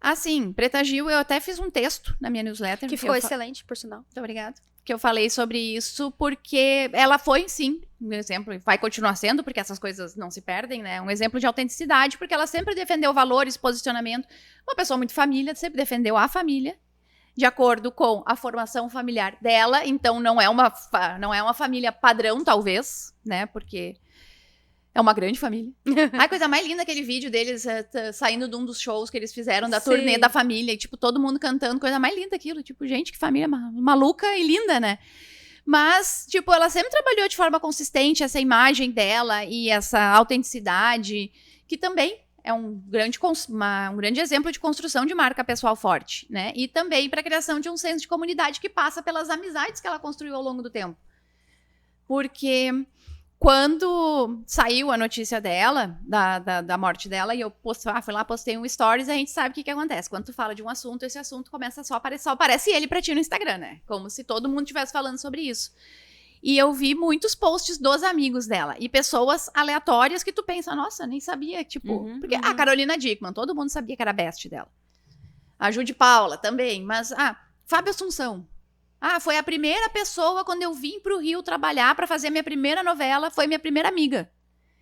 Assim, Preta Gil, eu até fiz um texto na minha newsletter. Que ficou excelente, por sinal. Muito obrigada. Que eu falei sobre isso porque ela foi, sim, um exemplo, e vai continuar sendo, porque essas coisas não se perdem, né? Um exemplo de autenticidade, porque ela sempre defendeu valores, posicionamento. Uma pessoa muito família, sempre defendeu a família, de acordo com a formação familiar dela. Então, não é uma família padrão, talvez, né? Porque é uma grande família. A coisa mais linda aquele vídeo deles saindo de um dos shows que eles fizeram, da turnê da família, e tipo, todo mundo cantando, coisa mais linda aquilo. Tipo, gente, que família maluca e linda, né? Mas, tipo, ela sempre trabalhou de forma consistente essa imagem dela e essa autenticidade, que também é um grande exemplo de construção de marca pessoal forte, né? E também para a criação de um senso de comunidade que passa pelas amizades que ela construiu ao longo do tempo. Porque quando saiu a notícia dela, da morte dela, e eu fui lá, postei um stories, a gente sabe o que acontece. Quando tu fala de um assunto, esse assunto começa só aparece ele pra ti no Instagram, né? Como se todo mundo estivesse falando sobre isso. E eu vi muitos posts dos amigos dela. E pessoas aleatórias que tu pensa, nossa, nem sabia, tipo... porque a Carolina Dickmann, todo mundo sabia que era best dela. A Judy Paula também, mas... Fábio Assunção. Foi a primeira pessoa, quando eu vim pro Rio trabalhar pra fazer a minha primeira novela, foi minha primeira amiga.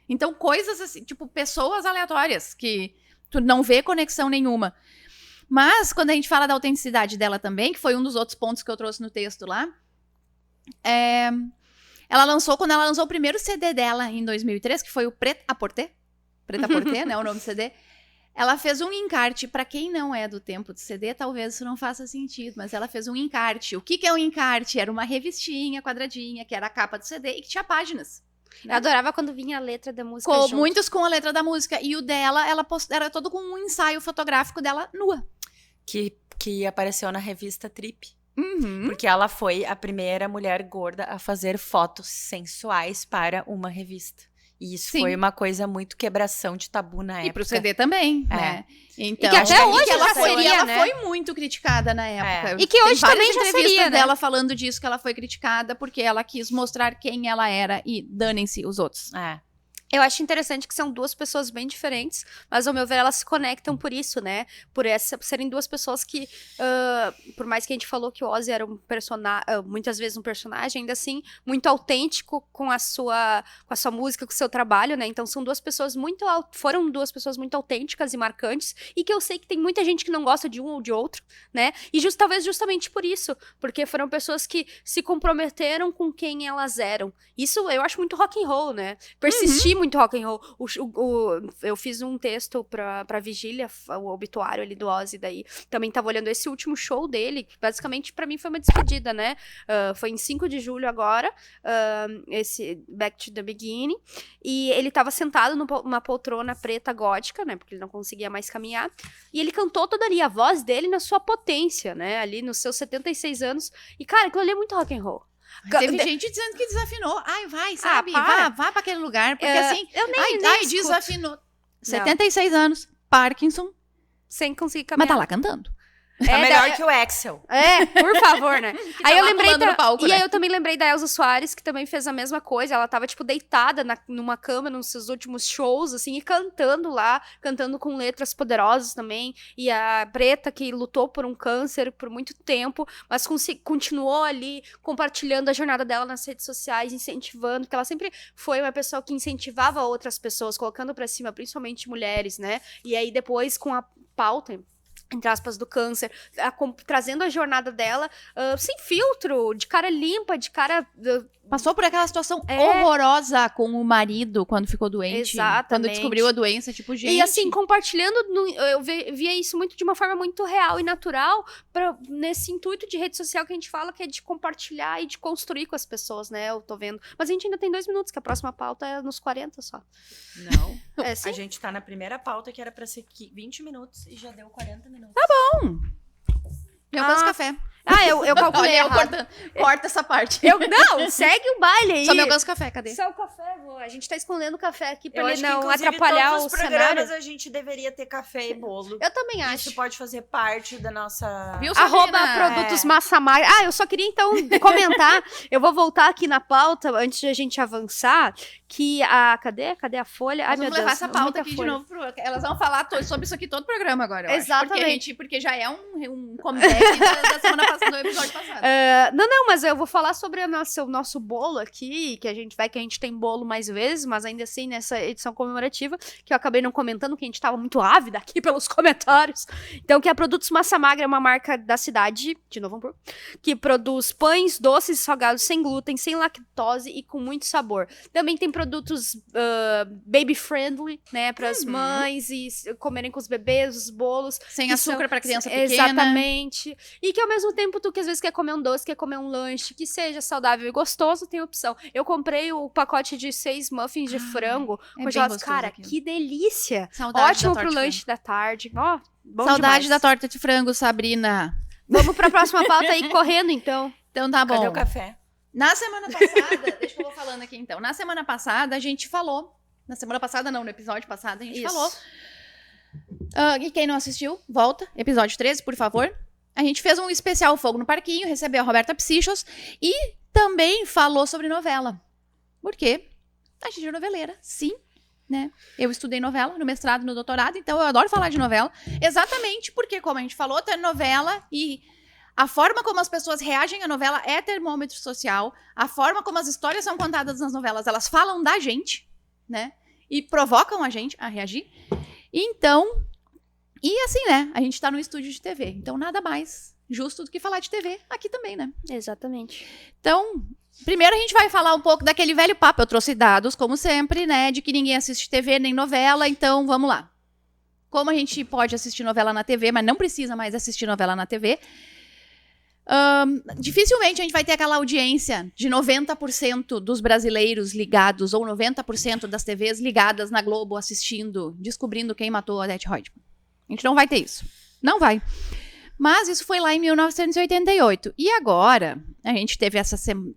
Então, coisas assim, tipo, pessoas aleatórias, que tu não vê conexão nenhuma. Mas, quando a gente fala da autenticidade dela também, que foi um dos outros pontos que eu trouxe no texto lá, quando ela lançou o primeiro CD dela, em 2003, que foi o Preta à Porter, né, o nome do CD, ela fez um encarte. Pra quem não é do tempo de CD, talvez isso não faça sentido, mas ela fez um encarte. O que é um encarte? Era uma revistinha quadradinha, que era a capa do CD e que tinha páginas. Eu adorava quando vinha a letra da música junto. Muitos com a letra da música. E o dela, era todo com um ensaio fotográfico dela nua. Que apareceu na revista Trip. Porque ela foi a primeira mulher gorda a fazer fotos sensuais para uma revista. E isso foi uma coisa muito quebração de tabu na época. E pro CD também, né? Então, e que até hoje ela seria, né? foi muito criticada na época. E que hoje também já entrevistas seria, né? dela falando disso, que ela foi criticada porque ela quis mostrar quem ela era e danem-se os outros. Eu acho interessante que são duas pessoas bem diferentes, mas ao meu ver elas se conectam por isso, né? Por serem duas pessoas que, por mais que a gente falou que o Ozzy era um personagem, muitas vezes um personagem, ainda assim, muito autêntico com a sua música, com o seu trabalho, né? Então foram duas pessoas muito autênticas e marcantes, e que eu sei que tem muita gente que não gosta de um ou de outro, né? E talvez justamente por isso, porque foram pessoas que se comprometeram com quem elas eram. Isso eu acho muito rock and roll, né? Persistir muito rock and roll. Eu fiz um texto pra Vigília, o obituário ali do Ozzy, daí também tava olhando esse último show dele, que basicamente pra mim foi uma despedida, né? Foi em 5 de julho agora, esse Back to the Beginning, e ele tava sentado numa poltrona preta gótica, né? Porque ele não conseguia mais caminhar, e ele cantou toda ali, a voz dele na sua potência, né? Ali nos seus 76 anos, e cara, aquilo ali é muito rock and roll. Teve gente dizendo que desafinou. Vai, sabe? Vá pra aquele lugar. Porque assim, eu nem desafinou. 76 anos, Parkinson. Sem conseguir caminhar. Mas tá lá cantando. Tá melhor que o Axel. Por favor, né? Aí eu lembrei no palco, aí eu também lembrei da Elza Soares, que também fez a mesma coisa. Ela tava, tipo, deitada numa cama nos seus últimos shows, assim, e cantando lá, cantando com letras poderosas também. E a Preta, que lutou por um câncer por muito tempo, mas continuou ali compartilhando a jornada dela nas redes sociais, incentivando, porque ela sempre foi uma pessoa que incentivava outras pessoas, colocando pra cima, principalmente mulheres, né? E aí depois, com a pauta, entre aspas, do câncer, trazendo a jornada dela sem filtro, de cara limpa, de cara... Passou por aquela situação horrorosa com o marido quando ficou doente. Exatamente. Quando descobriu a doença, tipo, gente... E assim, compartilhando, eu via isso muito de uma forma muito real e natural, nesse intuito de rede social que a gente fala, que é de compartilhar e de construir com as pessoas, né? Eu tô vendo. Mas a gente ainda tem 2 minutos, que a próxima pauta é nos 40 só. Não. Sim? A gente tá na primeira pauta, que era pra ser 20 minutos, e já deu 40 minutos. Tá bom. Eu faço café. Ah, eu calculei Olha, errado. corta essa parte. Não, segue o baile aí. Só meu gosto café, cadê? Só o café, a gente tá escondendo o café aqui pra Eu ele acho que, não inclusive, atrapalhar todos o os programas cenário. a gente deveria ter café e bolo. Eu também acho. Isso pode fazer parte da nossa... Viu, Arroba Sabrina? produtos massa magra. Ah, eu só queria então comentar. Eu vou voltar aqui na pauta antes de a gente avançar. Que a. Cadê a folha? Ai, Nós meu vamos levar Deus. essa pauta muita aqui de folha. novo. Elas vão falar sobre isso aqui todo o programa agora. Eu acho. Exatamente. Porque já é um comeback da semana passada, do episódio passado. Não, mas eu vou falar sobre o nosso bolo aqui, que a gente tem bolo mais vezes, mas ainda assim nessa edição comemorativa, que eu acabei não comentando, que a gente tava muito ávida aqui pelos comentários. Então, que a Produtos Massa Magra é uma marca da cidade, de Novo Hamburgo, que produz pães, doces e salgados sem glúten, sem lactose e com muito sabor. Também tem produtos baby friendly, né, para as mães e comerem com os bebês, os bolos. Sem que açúcar são- pra criança pequena. Exatamente. E que ao mesmo tempo tu que às vezes quer comer um doce, quer comer um lanche, que seja saudável e gostoso, tem opção. Eu comprei o pacote de 6 muffins de frango bem congelados. gostoso Cara, aquilo. que delícia! Saudade Ótimo da pro torta de lanche da tarde. Ó, bom frango. Saudade demais. da torta de frango, Sabrina. Vamos pra próxima pauta aí, correndo então. Então tá bom. Cadê o café? Na semana passada, deixa que eu vou falando aqui então. Na semana passada a gente falou. Na semana passada não, no episódio passado a gente Isso. falou. E quem não assistiu, volta. Episódio 13, por favor. A gente fez um especial Fogo no Parquinho, recebeu a Roberta Psichos e também falou sobre novela. Por quê? A gente é noveleira, sim. Né? Eu estudei novela no mestrado e no doutorado, então eu adoro falar de novela. Exatamente porque, como a gente falou, tem novela e a forma como as pessoas reagem à novela é termômetro social. A forma como as histórias são contadas nas novelas, elas falam da gente, né? E provocam a gente a reagir. Então, e assim, né? A gente tá no estúdio de TV, então nada mais justo do que falar de TV aqui também, né? Exatamente. Então, primeiro a gente vai falar um pouco daquele velho papo. Eu trouxe dados, como sempre, né? De que ninguém assiste TV nem novela, então vamos lá. Como a gente pode assistir novela na TV, mas não precisa mais assistir novela na TV. Dificilmente a gente vai ter aquela audiência de 90% dos brasileiros ligados, ou 90% das TVs ligadas na Globo, assistindo, descobrindo quem matou a Odete Roitman. A gente não vai ter isso. Não vai. Mas isso foi lá em 1988. E agora, a gente teve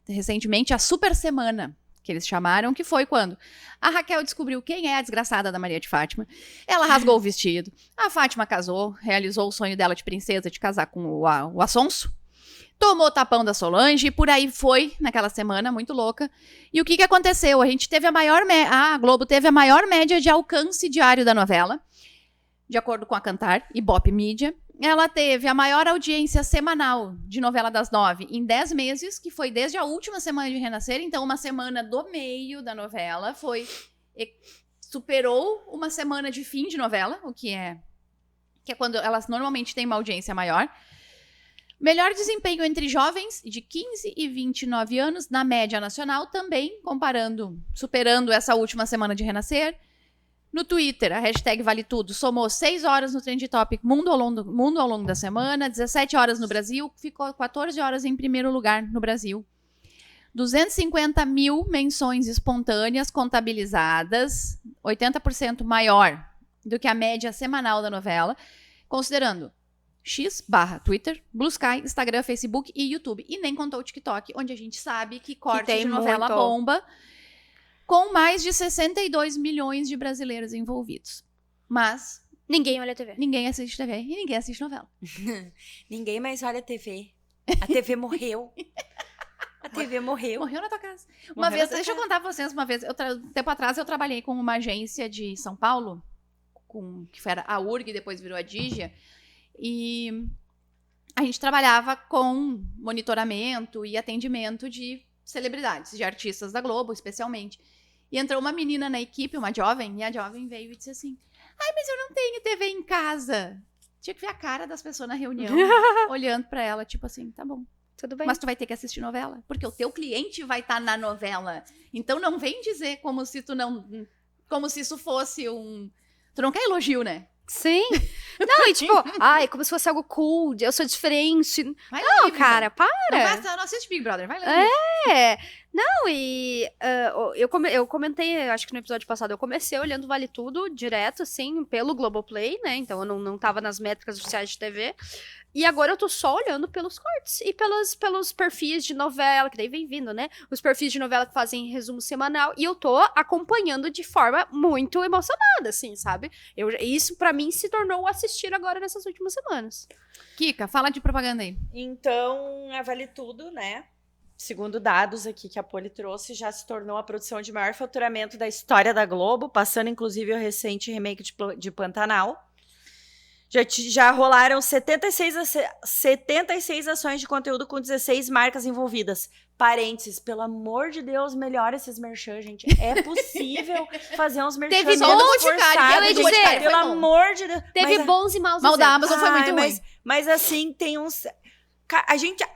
recentemente a Super Semana, que eles chamaram, que foi quando a Raquel descobriu quem é a desgraçada da Maria de Fátima. Ela rasgou o vestido. A Fátima casou, realizou o sonho dela de princesa de casar com o Afonso. Tomou tapão da Solange e por aí foi naquela semana, muito louca. E o que aconteceu? A gente teve a Globo teve a maior média de alcance diário da novela, de acordo com a Cantar, Ibope Mídia. Ela teve a maior audiência semanal de novela das 9 em 10 meses, que foi desde a última semana de Renascer. Então, uma semana do meio da novela superou uma semana de fim de novela, o que é quando elas normalmente têm uma audiência maior. Melhor desempenho entre jovens de 15 e 29 anos, na média nacional, também superando essa última semana de Renascer. No Twitter, a hashtag Vale Tudo somou 6 horas no Trend Topic mundo ao longo da semana, 17 horas no Brasil, ficou 14 horas em primeiro lugar no Brasil. 250 mil menções espontâneas contabilizadas, 80% maior do que a média semanal da novela, considerando X/Twitter, Blue Sky, Instagram, Facebook e YouTube. E nem contou o TikTok, onde a gente sabe que corte tem de novela muito. bomba, com mais de 62 milhões de brasileiros envolvidos. Mas Ninguém olha a TV. ninguém assiste TV e ninguém assiste novela. Ninguém mais olha a TV. A TV morreu. A TV morreu. Morreu na tua casa. Uma Morreu vez, na tua deixa eu casa. contar pra vocês, tempo atrás eu trabalhei com uma agência de São Paulo, que era a URG, depois virou a Digia, e a gente trabalhava com monitoramento e atendimento de celebridades, de artistas da Globo, especialmente. E entrou uma menina na equipe, uma jovem, e a jovem veio e disse assim: ai, mas eu não tenho TV em casa. Tinha que ver a cara das pessoas na reunião, olhando pra ela, tipo assim, tá bom. Tudo bem. Mas tu vai ter que assistir novela, porque o teu cliente vai estar na novela. Então não vem dizer como se isso fosse um... Tu não quer elogio, né? Sim. Não, e tipo, ai, como se fosse algo cool, eu sou diferente. Vai Não, lá, cara, para. Não assiste Big Brother, vai lá. É. Não, e eu comentei, acho que no episódio passado, eu comecei olhando Vale Tudo direto, assim, pelo Globoplay, né? Então eu não tava nas métricas oficiais de TV. E agora eu tô só olhando pelos cortes e pelos perfis de novela, que daí vem vindo, né? Os perfis de novela que fazem resumo semanal. E eu tô acompanhando de forma muito emocionada, assim, sabe? Isso pra mim se tornou o assistir agora nessas últimas semanas. Kika, fala de propaganda aí. Então, a Vale Tudo, né? Segundo dados aqui que a Poli trouxe, já se tornou a produção de maior faturamento da história da Globo, passando inclusive o recente remake de Pantanal. Já rolaram 76 ações de conteúdo com 16 marcas envolvidas. Parênteses, pelo amor de Deus, melhora esses merchan, gente. É possível fazer uns merchan Teve menos bom, forçados, eu ia gente. dizer, Pelo amor de Deus. Teve Mas, bons e maus Mal da exemplos. Amazon foi muito ruim. mas assim, tem uns...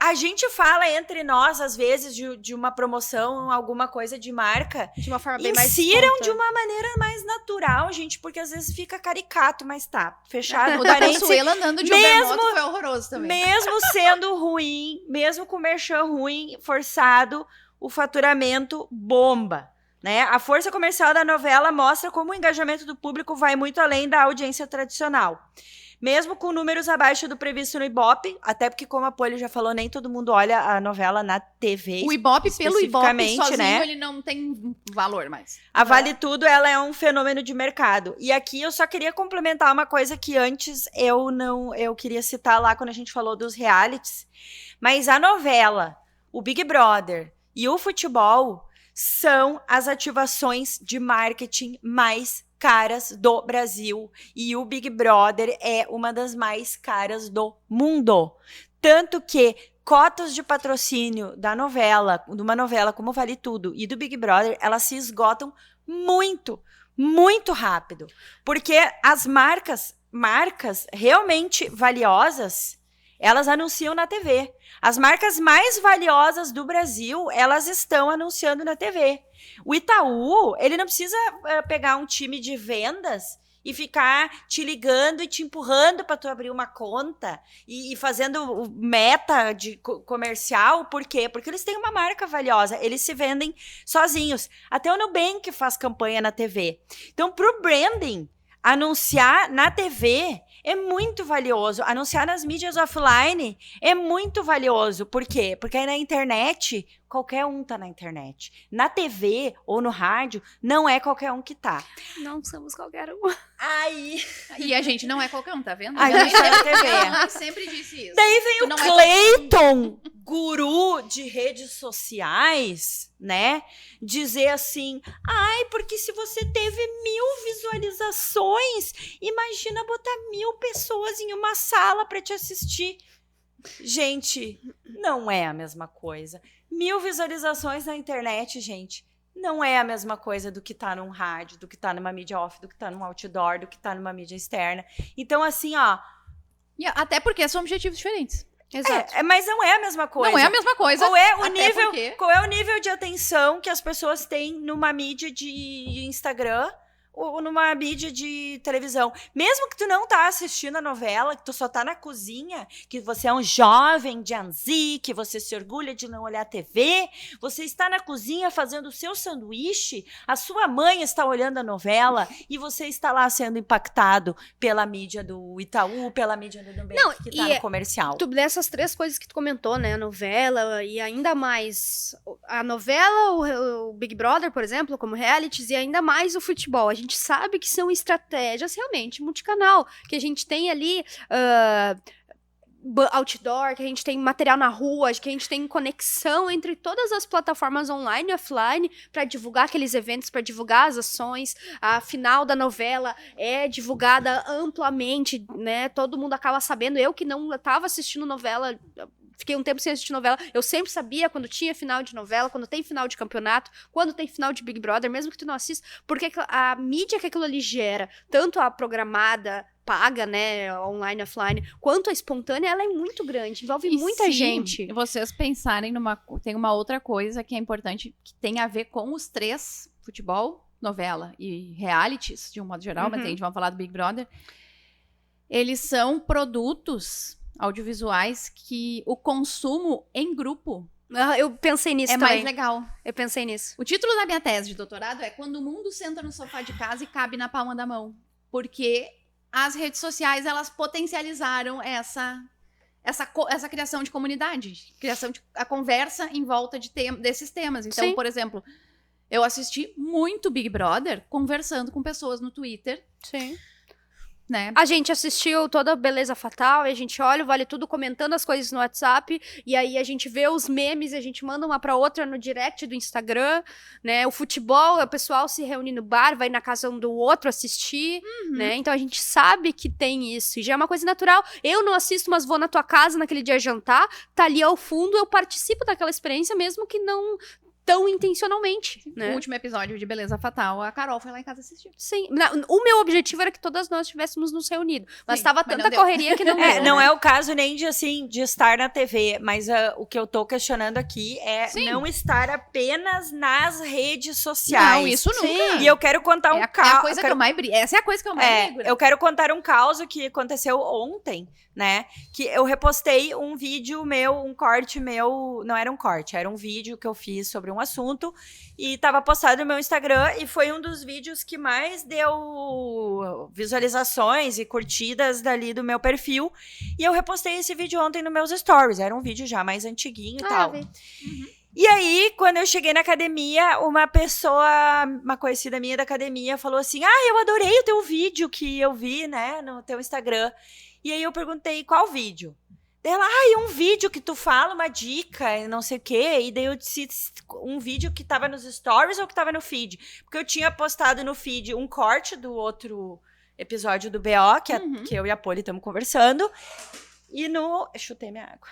A gente fala entre nós, às vezes, de uma promoção, alguma coisa de marca. De uma forma bem mais Insiram de espontânea. uma maneira mais natural, gente, porque às vezes fica caricato, mas tá. Fechado. O da Parênteses. Consuela andando de Ubermoto foi horroroso também. Mesmo sendo ruim, mesmo com o merchan ruim, forçado, o faturamento bomba. Né? A força comercial da novela mostra como o engajamento do público vai muito além da audiência tradicional. Mesmo com números abaixo do previsto no Ibope, até porque, como a Poli já falou, nem todo mundo olha a novela na TV. O Ibope, pelo Ibope especificamente, sozinho, né? ele não tem valor mais. A Vale Tudo, ela é um fenômeno de mercado. E aqui eu só queria complementar uma coisa que antes eu queria citar lá quando a gente falou dos realities. Mas a novela, o Big Brother e o futebol são as ativações de marketing mais caras do Brasil. E o Big Brother é uma das mais caras do mundo. Tanto que cotas de patrocínio da novela, de uma novela como Vale Tudo e do Big Brother, elas se esgotam muito, muito rápido. Porque as marcas realmente valiosas, elas anunciam na TV. As marcas mais valiosas do Brasil, elas estão anunciando na TV. O Itaú, ele não precisa pegar um time de vendas e ficar te ligando e te empurrando para tu abrir uma conta e fazendo meta de comercial. Por quê? Porque eles têm uma marca valiosa, eles se vendem sozinhos. Até o Nubank faz campanha na TV. Então, pro branding, anunciar na TV é muito valioso. Anunciar nas mídias offline é muito valioso. Por quê? Porque aí na internet, qualquer um tá na internet. Na TV ou no rádio, não é qualquer um que tá. Não somos qualquer um. Aí... E a gente não é qualquer um, tá vendo? A gente tá na TV. Eu sempre disse isso. Daí vem Tu o não é Cleiton, guru de redes sociais, né? Dizer assim, ai, porque se você teve 1000 visualizações, imagina botar 1000 pessoas em uma sala para te assistir. Gente, não é a mesma coisa. 1000 visualizações na internet, gente, não é a mesma coisa do que tá num rádio, do que tá numa mídia off, do que tá num outdoor, do que tá numa mídia externa. Então, assim, ó... E até porque são objetivos diferentes. Exato. mas não é a mesma coisa. Não é a mesma coisa. Qual é o nível de atenção que as pessoas têm numa mídia de Instagram ou numa mídia de televisão? Mesmo que tu não tá assistindo a novela, que tu só tá na cozinha, que você é um jovem Gen Z, que você se orgulha de não olhar TV, você está na cozinha fazendo o seu sanduíche, a sua mãe está olhando a novela e você está lá sendo impactado pela mídia do Itaú, pela mídia do Nubank, Não, que tá no comercial. Dessas 3 coisas que tu comentou, né? A novela e ainda mais a novela, o Big Brother, por exemplo, como realities, e ainda mais o futebol. A gente sabe que são estratégias realmente multicanal, que a gente tem ali outdoor, que a gente tem material na rua, que a gente tem conexão entre todas as plataformas online e offline para divulgar aqueles eventos, para divulgar as ações. A final da novela é divulgada amplamente, né? Todo mundo acaba sabendo. Eu que não estava assistindo novela, fiquei um tempo sem assistir novela, eu sempre sabia quando tinha final de novela, quando tem final de campeonato, quando tem final de Big Brother, mesmo que tu não assista, porque a mídia que aquilo ali gera, tanto a programada, paga, né, online, offline, quanto a espontânea, ela é muito grande, envolve muita gente. Vocês pensarem tem uma outra coisa que é importante, que tem a ver com os 3, futebol, novela e realities, de um modo geral, mas a gente vai falar do Big Brother, eles são produtos audiovisuais que o consumo em grupo Eu pensei nisso É também. mais legal. Eu pensei nisso. O título da minha tese de doutorado é Quando o mundo senta no sofá de casa e cabe na palma da mão. Porque as redes sociais, elas potencializaram essa criação de comunidade. A conversa em volta desses temas. Então, Sim. por exemplo, eu assisti muito Big Brother conversando com pessoas no Twitter, Sim. né? A gente assistiu toda a Beleza Fatal e a gente olha o Vale Tudo comentando as coisas no WhatsApp e aí a gente vê os memes e a gente manda uma pra outra no direct do Instagram, né? O futebol, o pessoal se reúne no bar, vai na casa um do outro assistir, né? Então a gente sabe que tem isso e já é uma coisa natural. Eu não assisto, mas vou na tua casa naquele dia jantar, tá ali ao fundo, eu participo daquela experiência mesmo que não tão intencionalmente, né? O último episódio de Beleza Fatal, a Carol foi lá em casa assistir. Sim, o meu objetivo era que todas nós tivéssemos nos reunido, mas Sim, tava mas não tanta deu. correria que não deu, Não né? é o caso nem de, assim, de estar na TV, mas o que eu tô questionando aqui é Sim. não estar apenas nas redes sociais. Não, isso nunca. Sim. E eu quero contar um É a caso. coisa que eu mais brigo. Essa é a coisa que eu mais brigo. Eu quero contar um caso que aconteceu ontem, né? Que eu repostei um vídeo meu, um corte meu. Não era um corte, era um vídeo que eu fiz sobre um assunto. E tava postado no meu Instagram. E foi um dos vídeos que mais deu visualizações e curtidas dali do meu perfil. E eu repostei esse vídeo ontem nos meus stories. Era um vídeo já mais antiguinho e tal. vi. E aí, quando eu cheguei na academia, uma conhecida minha da academia falou assim, eu adorei o teu vídeo que eu vi, né, no teu Instagram. E aí eu perguntei, qual vídeo? Daí ela, um vídeo que tu fala uma dica e não sei o quê. E daí eu disse, um vídeo que tava nos stories ou que tava no feed? Porque eu tinha postado no feed um corte do outro episódio do BO, que eu e a Poli estamos conversando. E chutei minha água.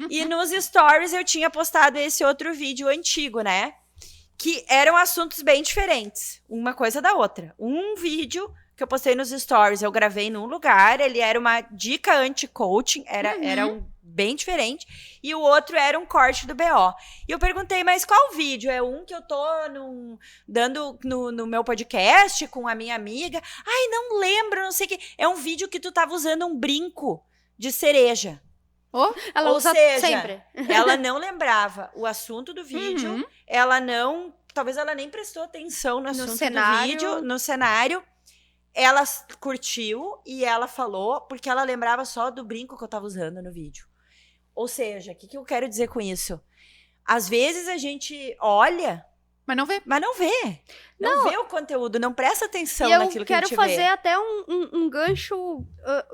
E nos stories eu tinha postado esse outro vídeo antigo, né? Que eram assuntos bem diferentes, uma coisa da outra. Um vídeo que eu postei nos stories, eu gravei num lugar, ele era uma dica anti-coaching, era bem diferente, e o outro era um corte do BO. E eu perguntei, mas qual vídeo? É um que eu tô dando no meu podcast com a minha amiga? Não lembro, não sei o que. É um vídeo que tu tava usando um brinco de cereja. Ela Ou usa seja, sempre. Ela não lembrava o assunto do vídeo, talvez ela nem prestou atenção no assunto cenário. do vídeo, no cenário. Ela curtiu e ela falou, porque ela lembrava só do brinco que eu tava usando no vídeo. Ou seja, o que eu quero dizer com isso? Às vezes a gente olha, Mas não vê. mas não vê. Não vê o conteúdo, não presta atenção E eu naquilo que a quero gente fazer vê. até um gancho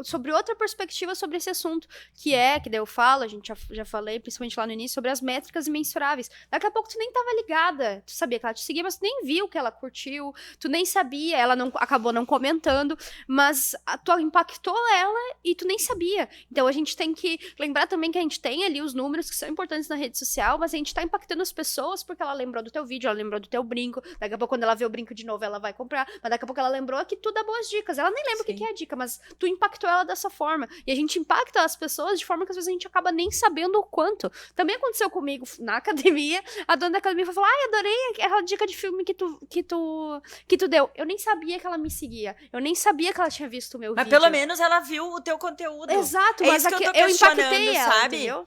sobre outra perspectiva sobre esse assunto, que daí eu falo, a gente já falei, principalmente lá no início, sobre as métricas imensuráveis. Daqui a pouco tu nem tava ligada, tu sabia que ela te seguia, mas tu nem viu que ela curtiu, tu nem sabia, ela acabou não comentando, mas tu impactou ela e tu nem sabia. Então a gente tem que lembrar também que a gente tem ali os números que são importantes na rede social, mas a gente tá impactando as pessoas porque ela lembrou do teu vídeo, ela lembrou do teu brinco, daqui a pouco quando ela vê o brinco de novo, ela vai comprar, mas daqui a pouco ela lembrou que tu dá boas dicas, ela nem lembra o que é a dica, mas tu impactou ela dessa forma, e a gente impacta as pessoas de forma que às vezes a gente acaba nem sabendo o quanto. Também aconteceu comigo na academia, a dona da academia foi falar, adorei aquela dica de filme que tu deu, eu nem sabia que ela me seguia, eu nem sabia que ela tinha visto o meu Mas vídeo. pelo menos ela viu o teu conteúdo. Exato, É mas isso que eu tô eu impactei questionando, ela, sabe? entendeu?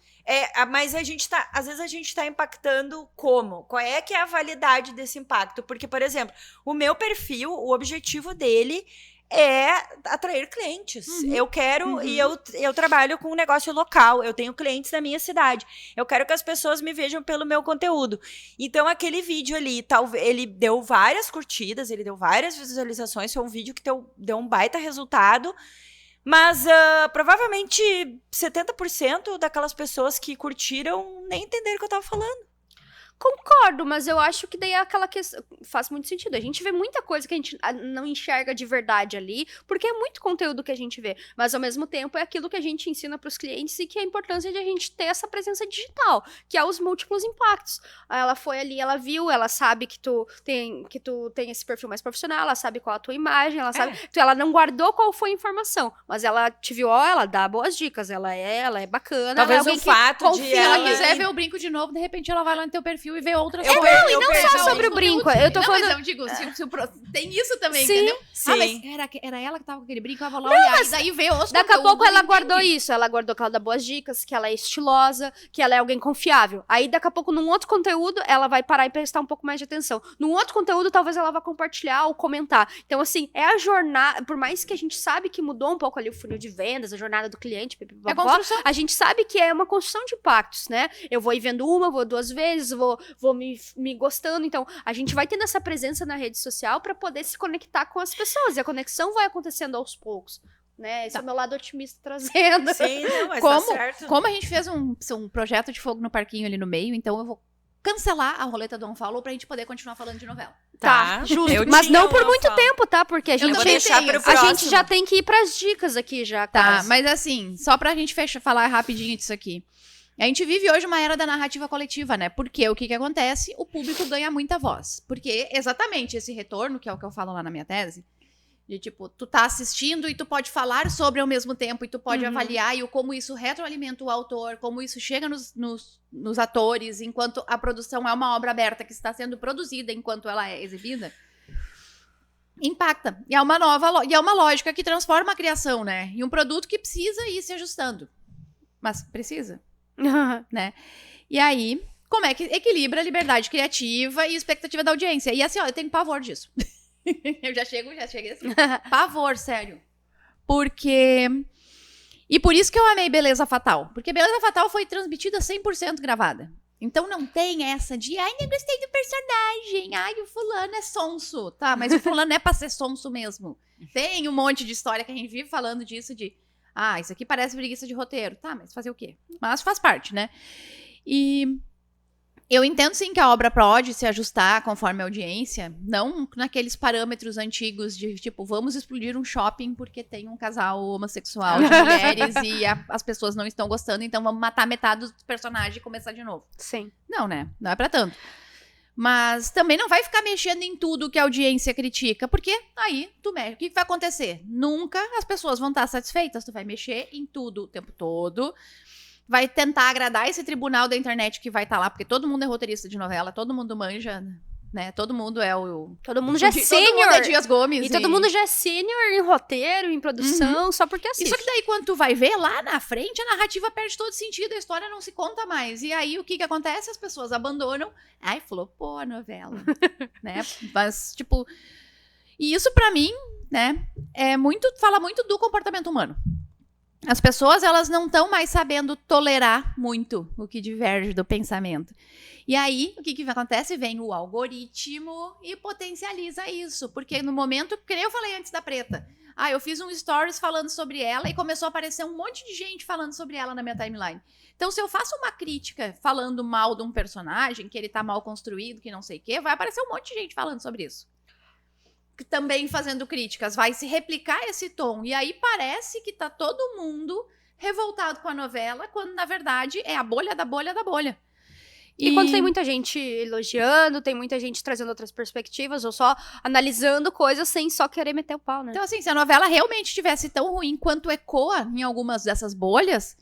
Mas às vezes a gente tá impactando como? Qual é que é a validade desse impacto? Porque, por exemplo, o meu perfil, o objetivo dele é atrair clientes. Eu quero, e eu trabalho com um negócio local, eu tenho clientes na minha cidade. Eu quero que as pessoas me vejam pelo meu conteúdo. Então, aquele vídeo ali, ele deu várias curtidas, ele deu várias visualizações, foi um vídeo que deu um baita resultado. Mas provavelmente 70% daquelas pessoas que curtiram nem entenderam o que eu tava falando. Concordo, mas eu acho que daí é aquela questão. Faz muito sentido. A gente vê muita coisa que a gente não enxerga de verdade ali, porque é muito conteúdo que a gente vê. Mas ao mesmo tempo é aquilo que a gente ensina para os clientes e que é a importância de a gente ter essa presença digital, que é os múltiplos impactos. Ela foi ali, ela viu, ela sabe que tu tem esse perfil mais profissional, ela sabe qual a tua imagem, ela sabe. Ela não guardou qual foi a informação, mas ela te viu, ela dá boas dicas, ela é bacana. Talvez ela é o fato de confia, Se ela ela quiser ver o brinco de novo, de repente ela vai lá no teu perfil perfil e ver outras Eu coisas. perco- E eu não perco só esse sobre o conteúdo. brinco. Eu tô Não, falando. mas eu digo, tem isso também, Sim, entendeu? sim. Ah, mas era ela que tava com aquele brinco, eu vou lá olhar. E daí ver os Daqui a pouco conteúdos ela e guardou entende. isso. Ela guardou que ela dá boas dicas, que ela é estilosa, que ela é alguém confiável. Aí, daqui a pouco, num outro conteúdo, ela vai parar e prestar um pouco mais de atenção. Num outro conteúdo, talvez ela vá compartilhar ou comentar. Então, assim, é a jornada. Por mais que a gente sabe que mudou um pouco ali o funil de vendas, a jornada do cliente, É pipipopó, construção. a gente sabe que é uma construção de impactos, né? Eu vou ir vendo uma, vou 2 vezes, vou me gostando. Então, a gente vai tendo essa presença na rede social pra poder se conectar com as pessoas. E a conexão vai acontecendo aos poucos, né? Esse é o meu lado otimista trazendo. Sim, não, mas Como- tá certo. Como a gente fez um projeto de fogo no parquinho ali no meio, então eu vou cancelar a roleta do unfollow pra gente poder continuar falando de novela. Tá, justo. Eu Mas tinha não por uma muito fala. tempo, tá? Porque a Eu gente, vou também deixar tenho. pro a próximo. gente já tem que ir pras dicas aqui já, Tá, quase. mas assim, só pra gente falar rapidinho disso aqui. A gente vive hoje uma era da narrativa coletiva, né? Porque o que acontece? O público ganha muita voz. Porque exatamente esse retorno, que é o que eu falo lá na minha tese, de tipo, tu tá assistindo e tu pode falar sobre ao mesmo tempo, e tu pode Uhum. avaliar e como isso retroalimenta o autor, como isso chega nos atores, enquanto a produção é uma obra aberta que está sendo produzida enquanto ela é exibida. Impacta. E é uma lógica que transforma a criação, né? Em um produto que precisa ir se ajustando. Mas precisa. E aí, como é que equilibra a liberdade criativa e expectativa da audiência? E assim, ó, eu tenho pavor disso. Eu já cheguei assim. Pavor, sério. Porque... E por isso que eu amei Beleza Fatal. Porque Beleza Fatal foi transmitida 100% gravada. Então não tem essa de, ai, não gostei do personagem, ai, o fulano é sonso. Tá, mas o fulano é pra ser sonso mesmo. Tem um monte de história que a gente vive falando disso de, ah, isso aqui parece preguiça de roteiro. Tá, mas fazer o quê? Mas faz parte, né? E eu entendo sim que a obra pode se ajustar conforme a audiência, não naqueles parâmetros antigos de tipo, vamos explodir um shopping porque tem um casal homossexual de mulheres e as pessoas não estão gostando, então vamos matar metade dos personagens e começar de novo. Sim. Não, né? Não é pra tanto. Mas também não vai ficar mexendo em tudo que a audiência critica, porque aí tu mexe. O que vai acontecer? Nunca as pessoas vão estar satisfeitas. Tu vai mexer em tudo o tempo todo. Vai tentar agradar esse tribunal da internet que vai estar lá, porque todo mundo é roteirista de novela, todo mundo manja, né? Todo mundo é o... Todo mundo já é Todo mundo sênior. é Dias Gomes. E todo mundo já é sênior em roteiro, em produção, só porque E assiste. só que daí, quando tu vai ver lá na frente, a narrativa perde todo sentido, a história não se conta mais. E aí, o que acontece? As pessoas abandonam. Ai, flopou a novela. Né? Mas, tipo... E isso, pra mim, né, fala muito do comportamento humano. As pessoas, elas não estão mais sabendo tolerar muito o que diverge do pensamento. E aí, o que acontece? Vem o algoritmo e potencializa isso. Porque no momento, que nem eu falei antes da Preta, eu fiz um stories falando sobre ela e começou a aparecer um monte de gente falando sobre ela na minha timeline. Então, se eu faço uma crítica falando mal de um personagem, que ele tá mal construído, que não sei o quê, vai aparecer um monte de gente falando sobre isso. Também fazendo críticas, vai se replicar esse tom. E aí parece que tá todo mundo revoltado com a novela, quando na verdade é a bolha da bolha da bolha. E quando tem muita gente elogiando, tem muita gente trazendo outras perspectivas, ou só analisando coisas sem só querer meter o pau, né? Então, assim, se a novela realmente tivesse tão ruim quanto ecoa em algumas dessas bolhas,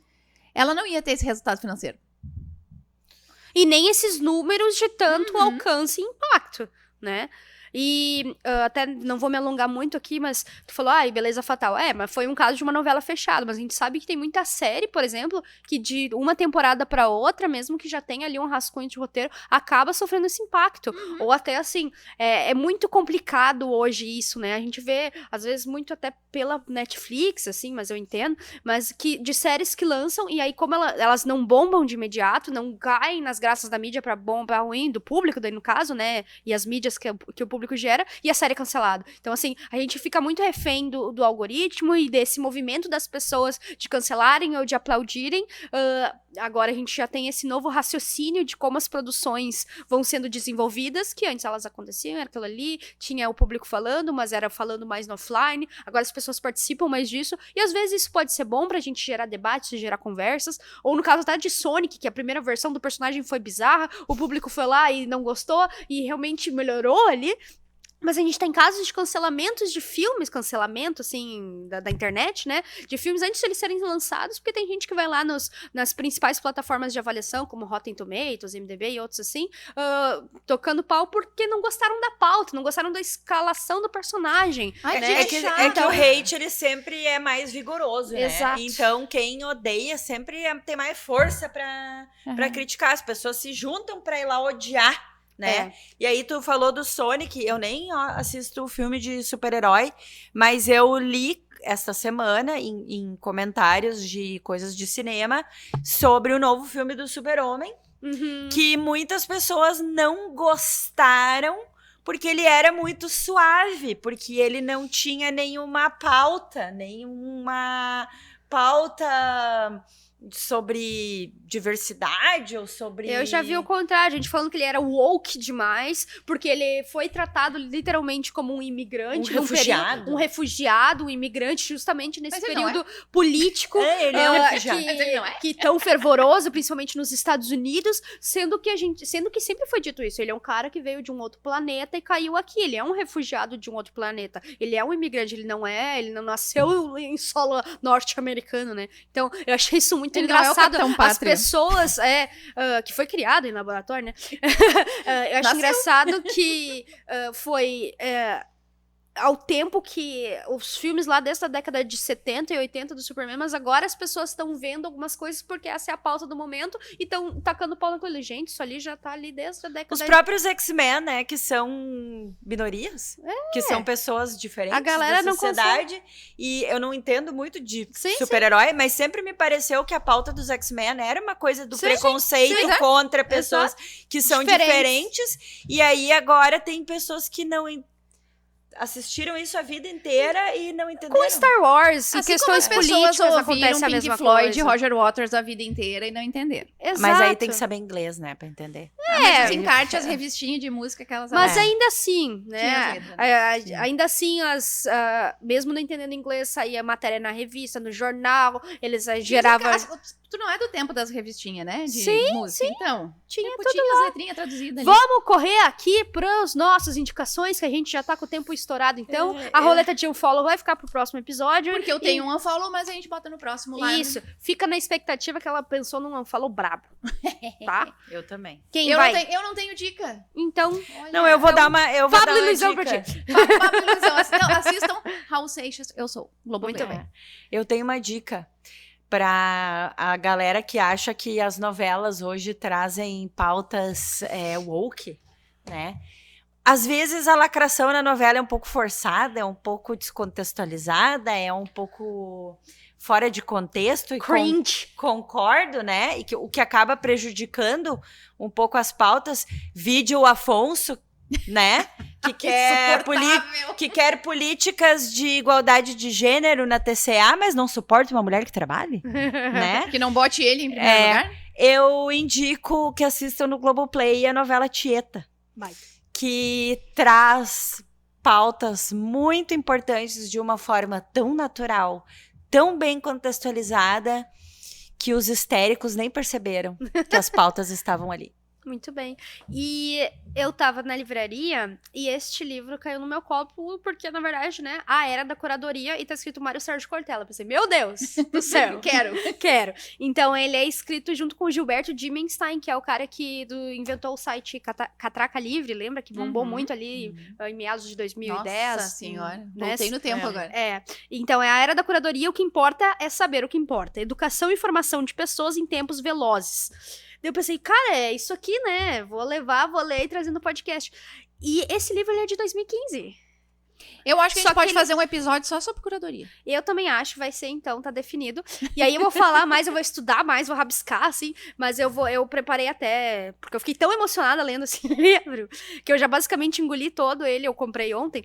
ela não ia ter esse resultado financeiro. E nem esses números de tanto alcance e impacto, né? E até não vou me alongar muito aqui, mas tu falou, Beleza Fatal. Mas foi um caso de uma novela fechada, mas a gente sabe que tem muita série, por exemplo, que de uma temporada pra outra, mesmo que já tenha ali um rascunho de roteiro, acaba sofrendo esse impacto. Ou até assim, é muito complicado hoje isso, né? A gente vê, às vezes, muito até pela Netflix, assim, mas eu entendo, mas que de séries que lançam, e aí como elas não bombam de imediato, não caem nas graças da mídia pra bom, pra ruim, do público, daí no caso, né? E as mídias que o público gera, e a série é cancelada. Então, assim, a gente fica muito refém do algoritmo e desse movimento das pessoas de cancelarem ou de aplaudirem. Agora a gente já tem esse novo raciocínio de como as produções vão sendo desenvolvidas, que antes elas aconteciam, era aquilo ali, tinha o público falando, mas era falando mais no offline, agora as pessoas participam mais disso, e às vezes isso pode ser bom pra gente gerar debates, gerar conversas, ou no caso até de Sonic, que a primeira versão do personagem foi bizarra, o público foi lá e não gostou, e realmente melhorou ali. Mas a gente tem casos de cancelamentos de filmes, cancelamento, assim, da internet, né? De filmes antes de eles serem lançados, porque tem gente que vai lá nas principais plataformas de avaliação, como Rotten Tomatoes, IMDb e outros assim, tocando pau porque não gostaram da pauta, não gostaram da escalação do personagem. Ai, né? É que o hate, ele sempre é mais vigoroso, né? Exato. Então, quem odeia sempre tem mais força pra criticar. As pessoas se juntam pra ir lá odiar, né? É. E aí, tu falou do Sonic. Eu nem assisto o filme de super-herói, mas eu li esta semana em comentários de coisas de cinema sobre o novo filme do Super-Homem, Uhum. que muitas pessoas não gostaram porque ele era muito suave, porque ele não tinha nenhuma pauta sobre diversidade ou sobre... Eu já vi o contrário, gente falando que ele era woke demais, porque ele foi tratado literalmente como um imigrante. Um num refugiado. período- um refugiado, um imigrante, justamente nesse Mas ele não período político. Ele é um refugiado. Mas ele não é? Que tão fervoroso, principalmente nos Estados Unidos, sendo que sempre foi dito isso. Ele é um cara que veio de um outro planeta e caiu aqui. Ele é um refugiado de um outro planeta. Ele é um imigrante, ele não nasceu em solo norte-americano, né? Então, eu achei isso muito Ele não é o engraçado. Capitão As Pátria. pessoas, que foi criado em laboratório, né? Eu acho Nasceu. engraçado que foi ao tempo que os filmes lá desde a década de 70 e 80 do Superman, mas agora as pessoas estão vendo algumas coisas porque essa é a pauta do momento e estão tacando pau na coisa. Gente, isso ali já tá ali desde a década Os próprios X-Men, né, que são minorias, que são pessoas diferentes A galera da não sociedade, e eu não entendo muito de Sim, super-herói, mas sempre me pareceu que a pauta dos X-Men era uma coisa do Sim, preconceito sim, é. contra pessoas que são diferentes, e aí agora tem pessoas que não assistiram isso a vida inteira e não entenderam. com Star Wars e Assim questões como as pessoas políticas ouviram acontece a Pink mesma Floyd e coisa. Roger Waters a vida inteira e não entenderam. Exato. Mas aí tem que saber inglês, né, pra entender. Mas encarte as revistinhas de música que elas Mas amam. ainda assim, Tinha né? as letras. Ainda assim, mesmo não entendendo inglês, saía matéria na revista, no jornal, eles geravam. Tu não é do tempo das revistinhas, né? De Sim, música. Então, Tinha tempo tudo tinha as letrinhas traduzidas ali. Vamos correr aqui para as nossas indicações, que a gente já tá com o tempo estourado. Então, a roleta de unfollow vai ficar pro próximo episódio. Porque eu tenho um unfollow, mas a gente bota no próximo lá. Isso. Fica na expectativa que ela pensou num unfollow brabo. Tá? Eu também. Quem Eu vai? não tenho dica. Então, Olha, Não, eu vou dar uma Pablo e uma Luizão dica. pra ti. Pablo e Luizão, assistam Raul Seixas, eu sou Globo Muito Play. bem. Eu tenho uma dica para a galera que acha que as novelas hoje trazem pautas woke, né? Às vezes a lacração na novela é um pouco forçada, é um pouco descontextualizada, é um pouco fora de contexto. E Cringe. concordo, né? E o que acaba prejudicando um pouco as pautas. Vídeo o Afonso, né? Que quer políticas de igualdade de gênero na TCA, mas não suporta uma mulher que trabalhe, né? Que não bote ele em primeiro lugar. Eu indico que assistam no Globoplay a novela Tieta, Vai. que traz pautas muito importantes de uma forma tão natural, tão bem contextualizada, que os histéricos nem perceberam que as pautas estavam ali. Muito bem. E eu tava na livraria e este livro caiu no meu copo porque, na verdade, né, era da curadoria e tá escrito Mário Sérgio Cortella. Eu pensei, meu Deus do céu. Quero. Então, ele é escrito junto com o Gilberto Dimenstein, que é o cara que inventou o site Catraca Livre, lembra? Que bombou muito ali em meados de 2010. Nossa senhora, né? voltei no tempo agora. Então, é a era da curadoria. O que importa é saber o que importa. Educação e formação de pessoas em tempos velozes. Daí eu pensei, cara, é isso aqui, né? Vou ler e trazer no podcast. E esse livro ele é de 2015. Eu acho que a Só gente que pode ele- fazer um episódio só sobre curadoria. Eu também acho, vai ser então, tá definido. E aí eu vou falar mais, eu vou estudar mais, vou rabiscar, assim. Mas eu preparei até, porque eu fiquei tão emocionada lendo esse livro, que eu já basicamente engoli todo ele, eu comprei ontem.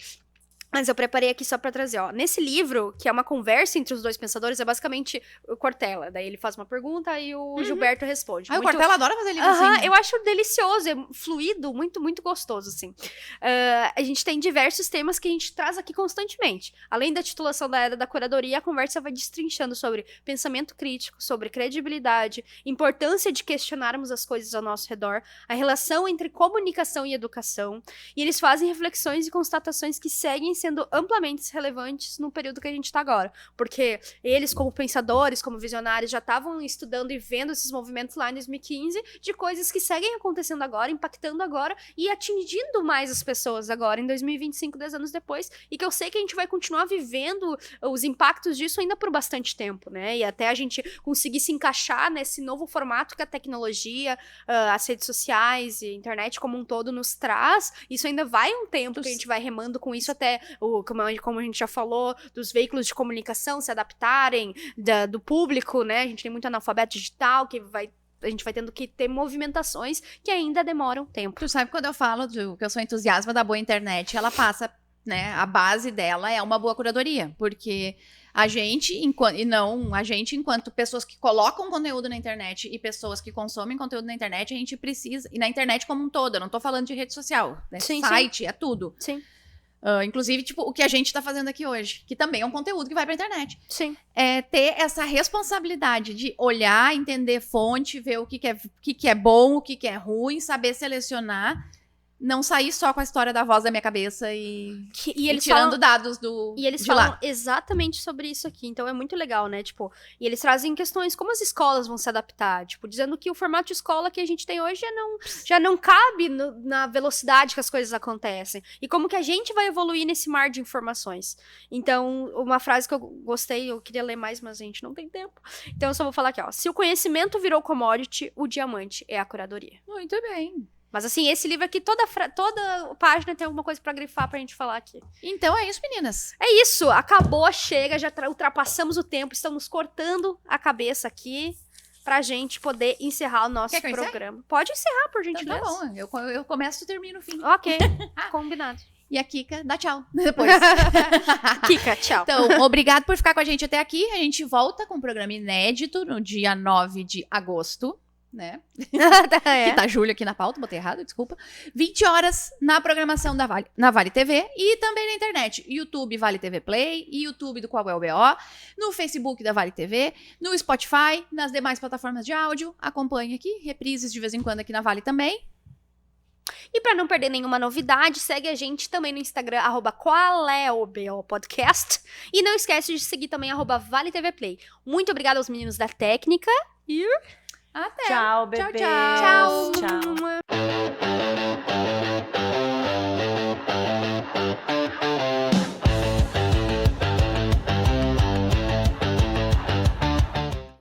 Mas eu preparei aqui só pra trazer, ó. Nesse livro, que é uma conversa entre os dois pensadores, é basicamente o Cortella. Daí ele faz uma pergunta e o Gilberto responde. O Cortella adora fazer livro Aham, assim. Né? eu acho delicioso, é fluido, muito, muito gostoso, assim. A gente tem diversos temas que a gente traz aqui constantemente. Além da titulação da Era da Curadoria, a conversa vai destrinchando sobre pensamento crítico, sobre credibilidade, importância de questionarmos as coisas ao nosso redor, a relação entre comunicação e educação. E eles fazem reflexões e constatações que seguem sendo amplamente relevantes no período que a gente está agora. Porque eles, como pensadores, como visionários, já estavam estudando e vendo esses movimentos lá em 2015 de coisas que seguem acontecendo agora, impactando agora e atingindo mais as pessoas agora, em 2025, 10 anos depois, e que eu sei que a gente vai continuar vivendo os impactos disso ainda por bastante tempo, né? E até a gente conseguir se encaixar nesse novo formato que a tecnologia, as redes sociais e a internet como um todo nos traz, isso ainda vai um tempo que a gente vai remando com isso até, como a gente já falou, dos veículos de comunicação se adaptarem, do público, né? A gente tem muito analfabeto digital que a gente vai tendo que ter movimentações que ainda demoram tempo. Tu sabe quando eu falo que eu sou entusiasta da boa internet, ela passa, né, a base dela é uma boa curadoria, porque a gente, enquanto pessoas que colocam conteúdo na internet e pessoas que consomem conteúdo na internet, a gente precisa, e na internet como um todo, eu não tô falando de rede social, né, site, é tudo. Sim. Inclusive, tipo, o que a gente tá fazendo aqui hoje, que também é um conteúdo que vai pra internet. Sim. É ter essa responsabilidade de olhar, entender fonte, ver o que é bom, o que é ruim, saber selecionar, não sair só com a história da voz da minha cabeça e eles tirando falam, dados E eles de falam lá. exatamente sobre isso aqui, então é muito legal, né? Tipo, e eles trazem questões como as escolas vão se adaptar, tipo, dizendo que o formato de escola que a gente tem hoje já não cabe na velocidade que as coisas acontecem. E como que a gente vai evoluir nesse mar de informações. Então, uma frase que eu gostei, eu queria ler mais, mas a gente não tem tempo. Então eu só vou falar aqui, ó. Se o conhecimento virou commodity, o diamante é a curadoria. Muito bem. Mas assim, esse livro aqui, toda página tem alguma coisa pra grifar pra gente falar aqui. Então é isso, meninas. É isso, acabou, chega, já ultrapassamos o tempo, estamos cortando a cabeça aqui pra gente poder encerrar o nosso programa. Pode encerrar, por gentileza. Então tá bom, eu começo e termino o fim. Ok, combinado. E a Kika dá tchau depois. Kika, tchau. Então, obrigado por ficar com a gente até aqui. A gente volta com um programa inédito no dia 9 de agosto. Né? Que tá Júlia aqui na pauta, botei errado, desculpa. 20 horas na programação na Vale TV e também na internet. YouTube Vale TV Play, YouTube do Qual é o BO, no Facebook da Vale TV, no Spotify, nas demais plataformas de áudio. Acompanhe aqui, reprises de vez em quando aqui na Vale também. E pra não perder nenhuma novidade, segue a gente também no Instagram, @qualeobo podcast. E não esquece de seguir também @Vale TV Play. Muito obrigada aos meninos da técnica e Até! Tchau, bebê. Tchau, tchau. tchau.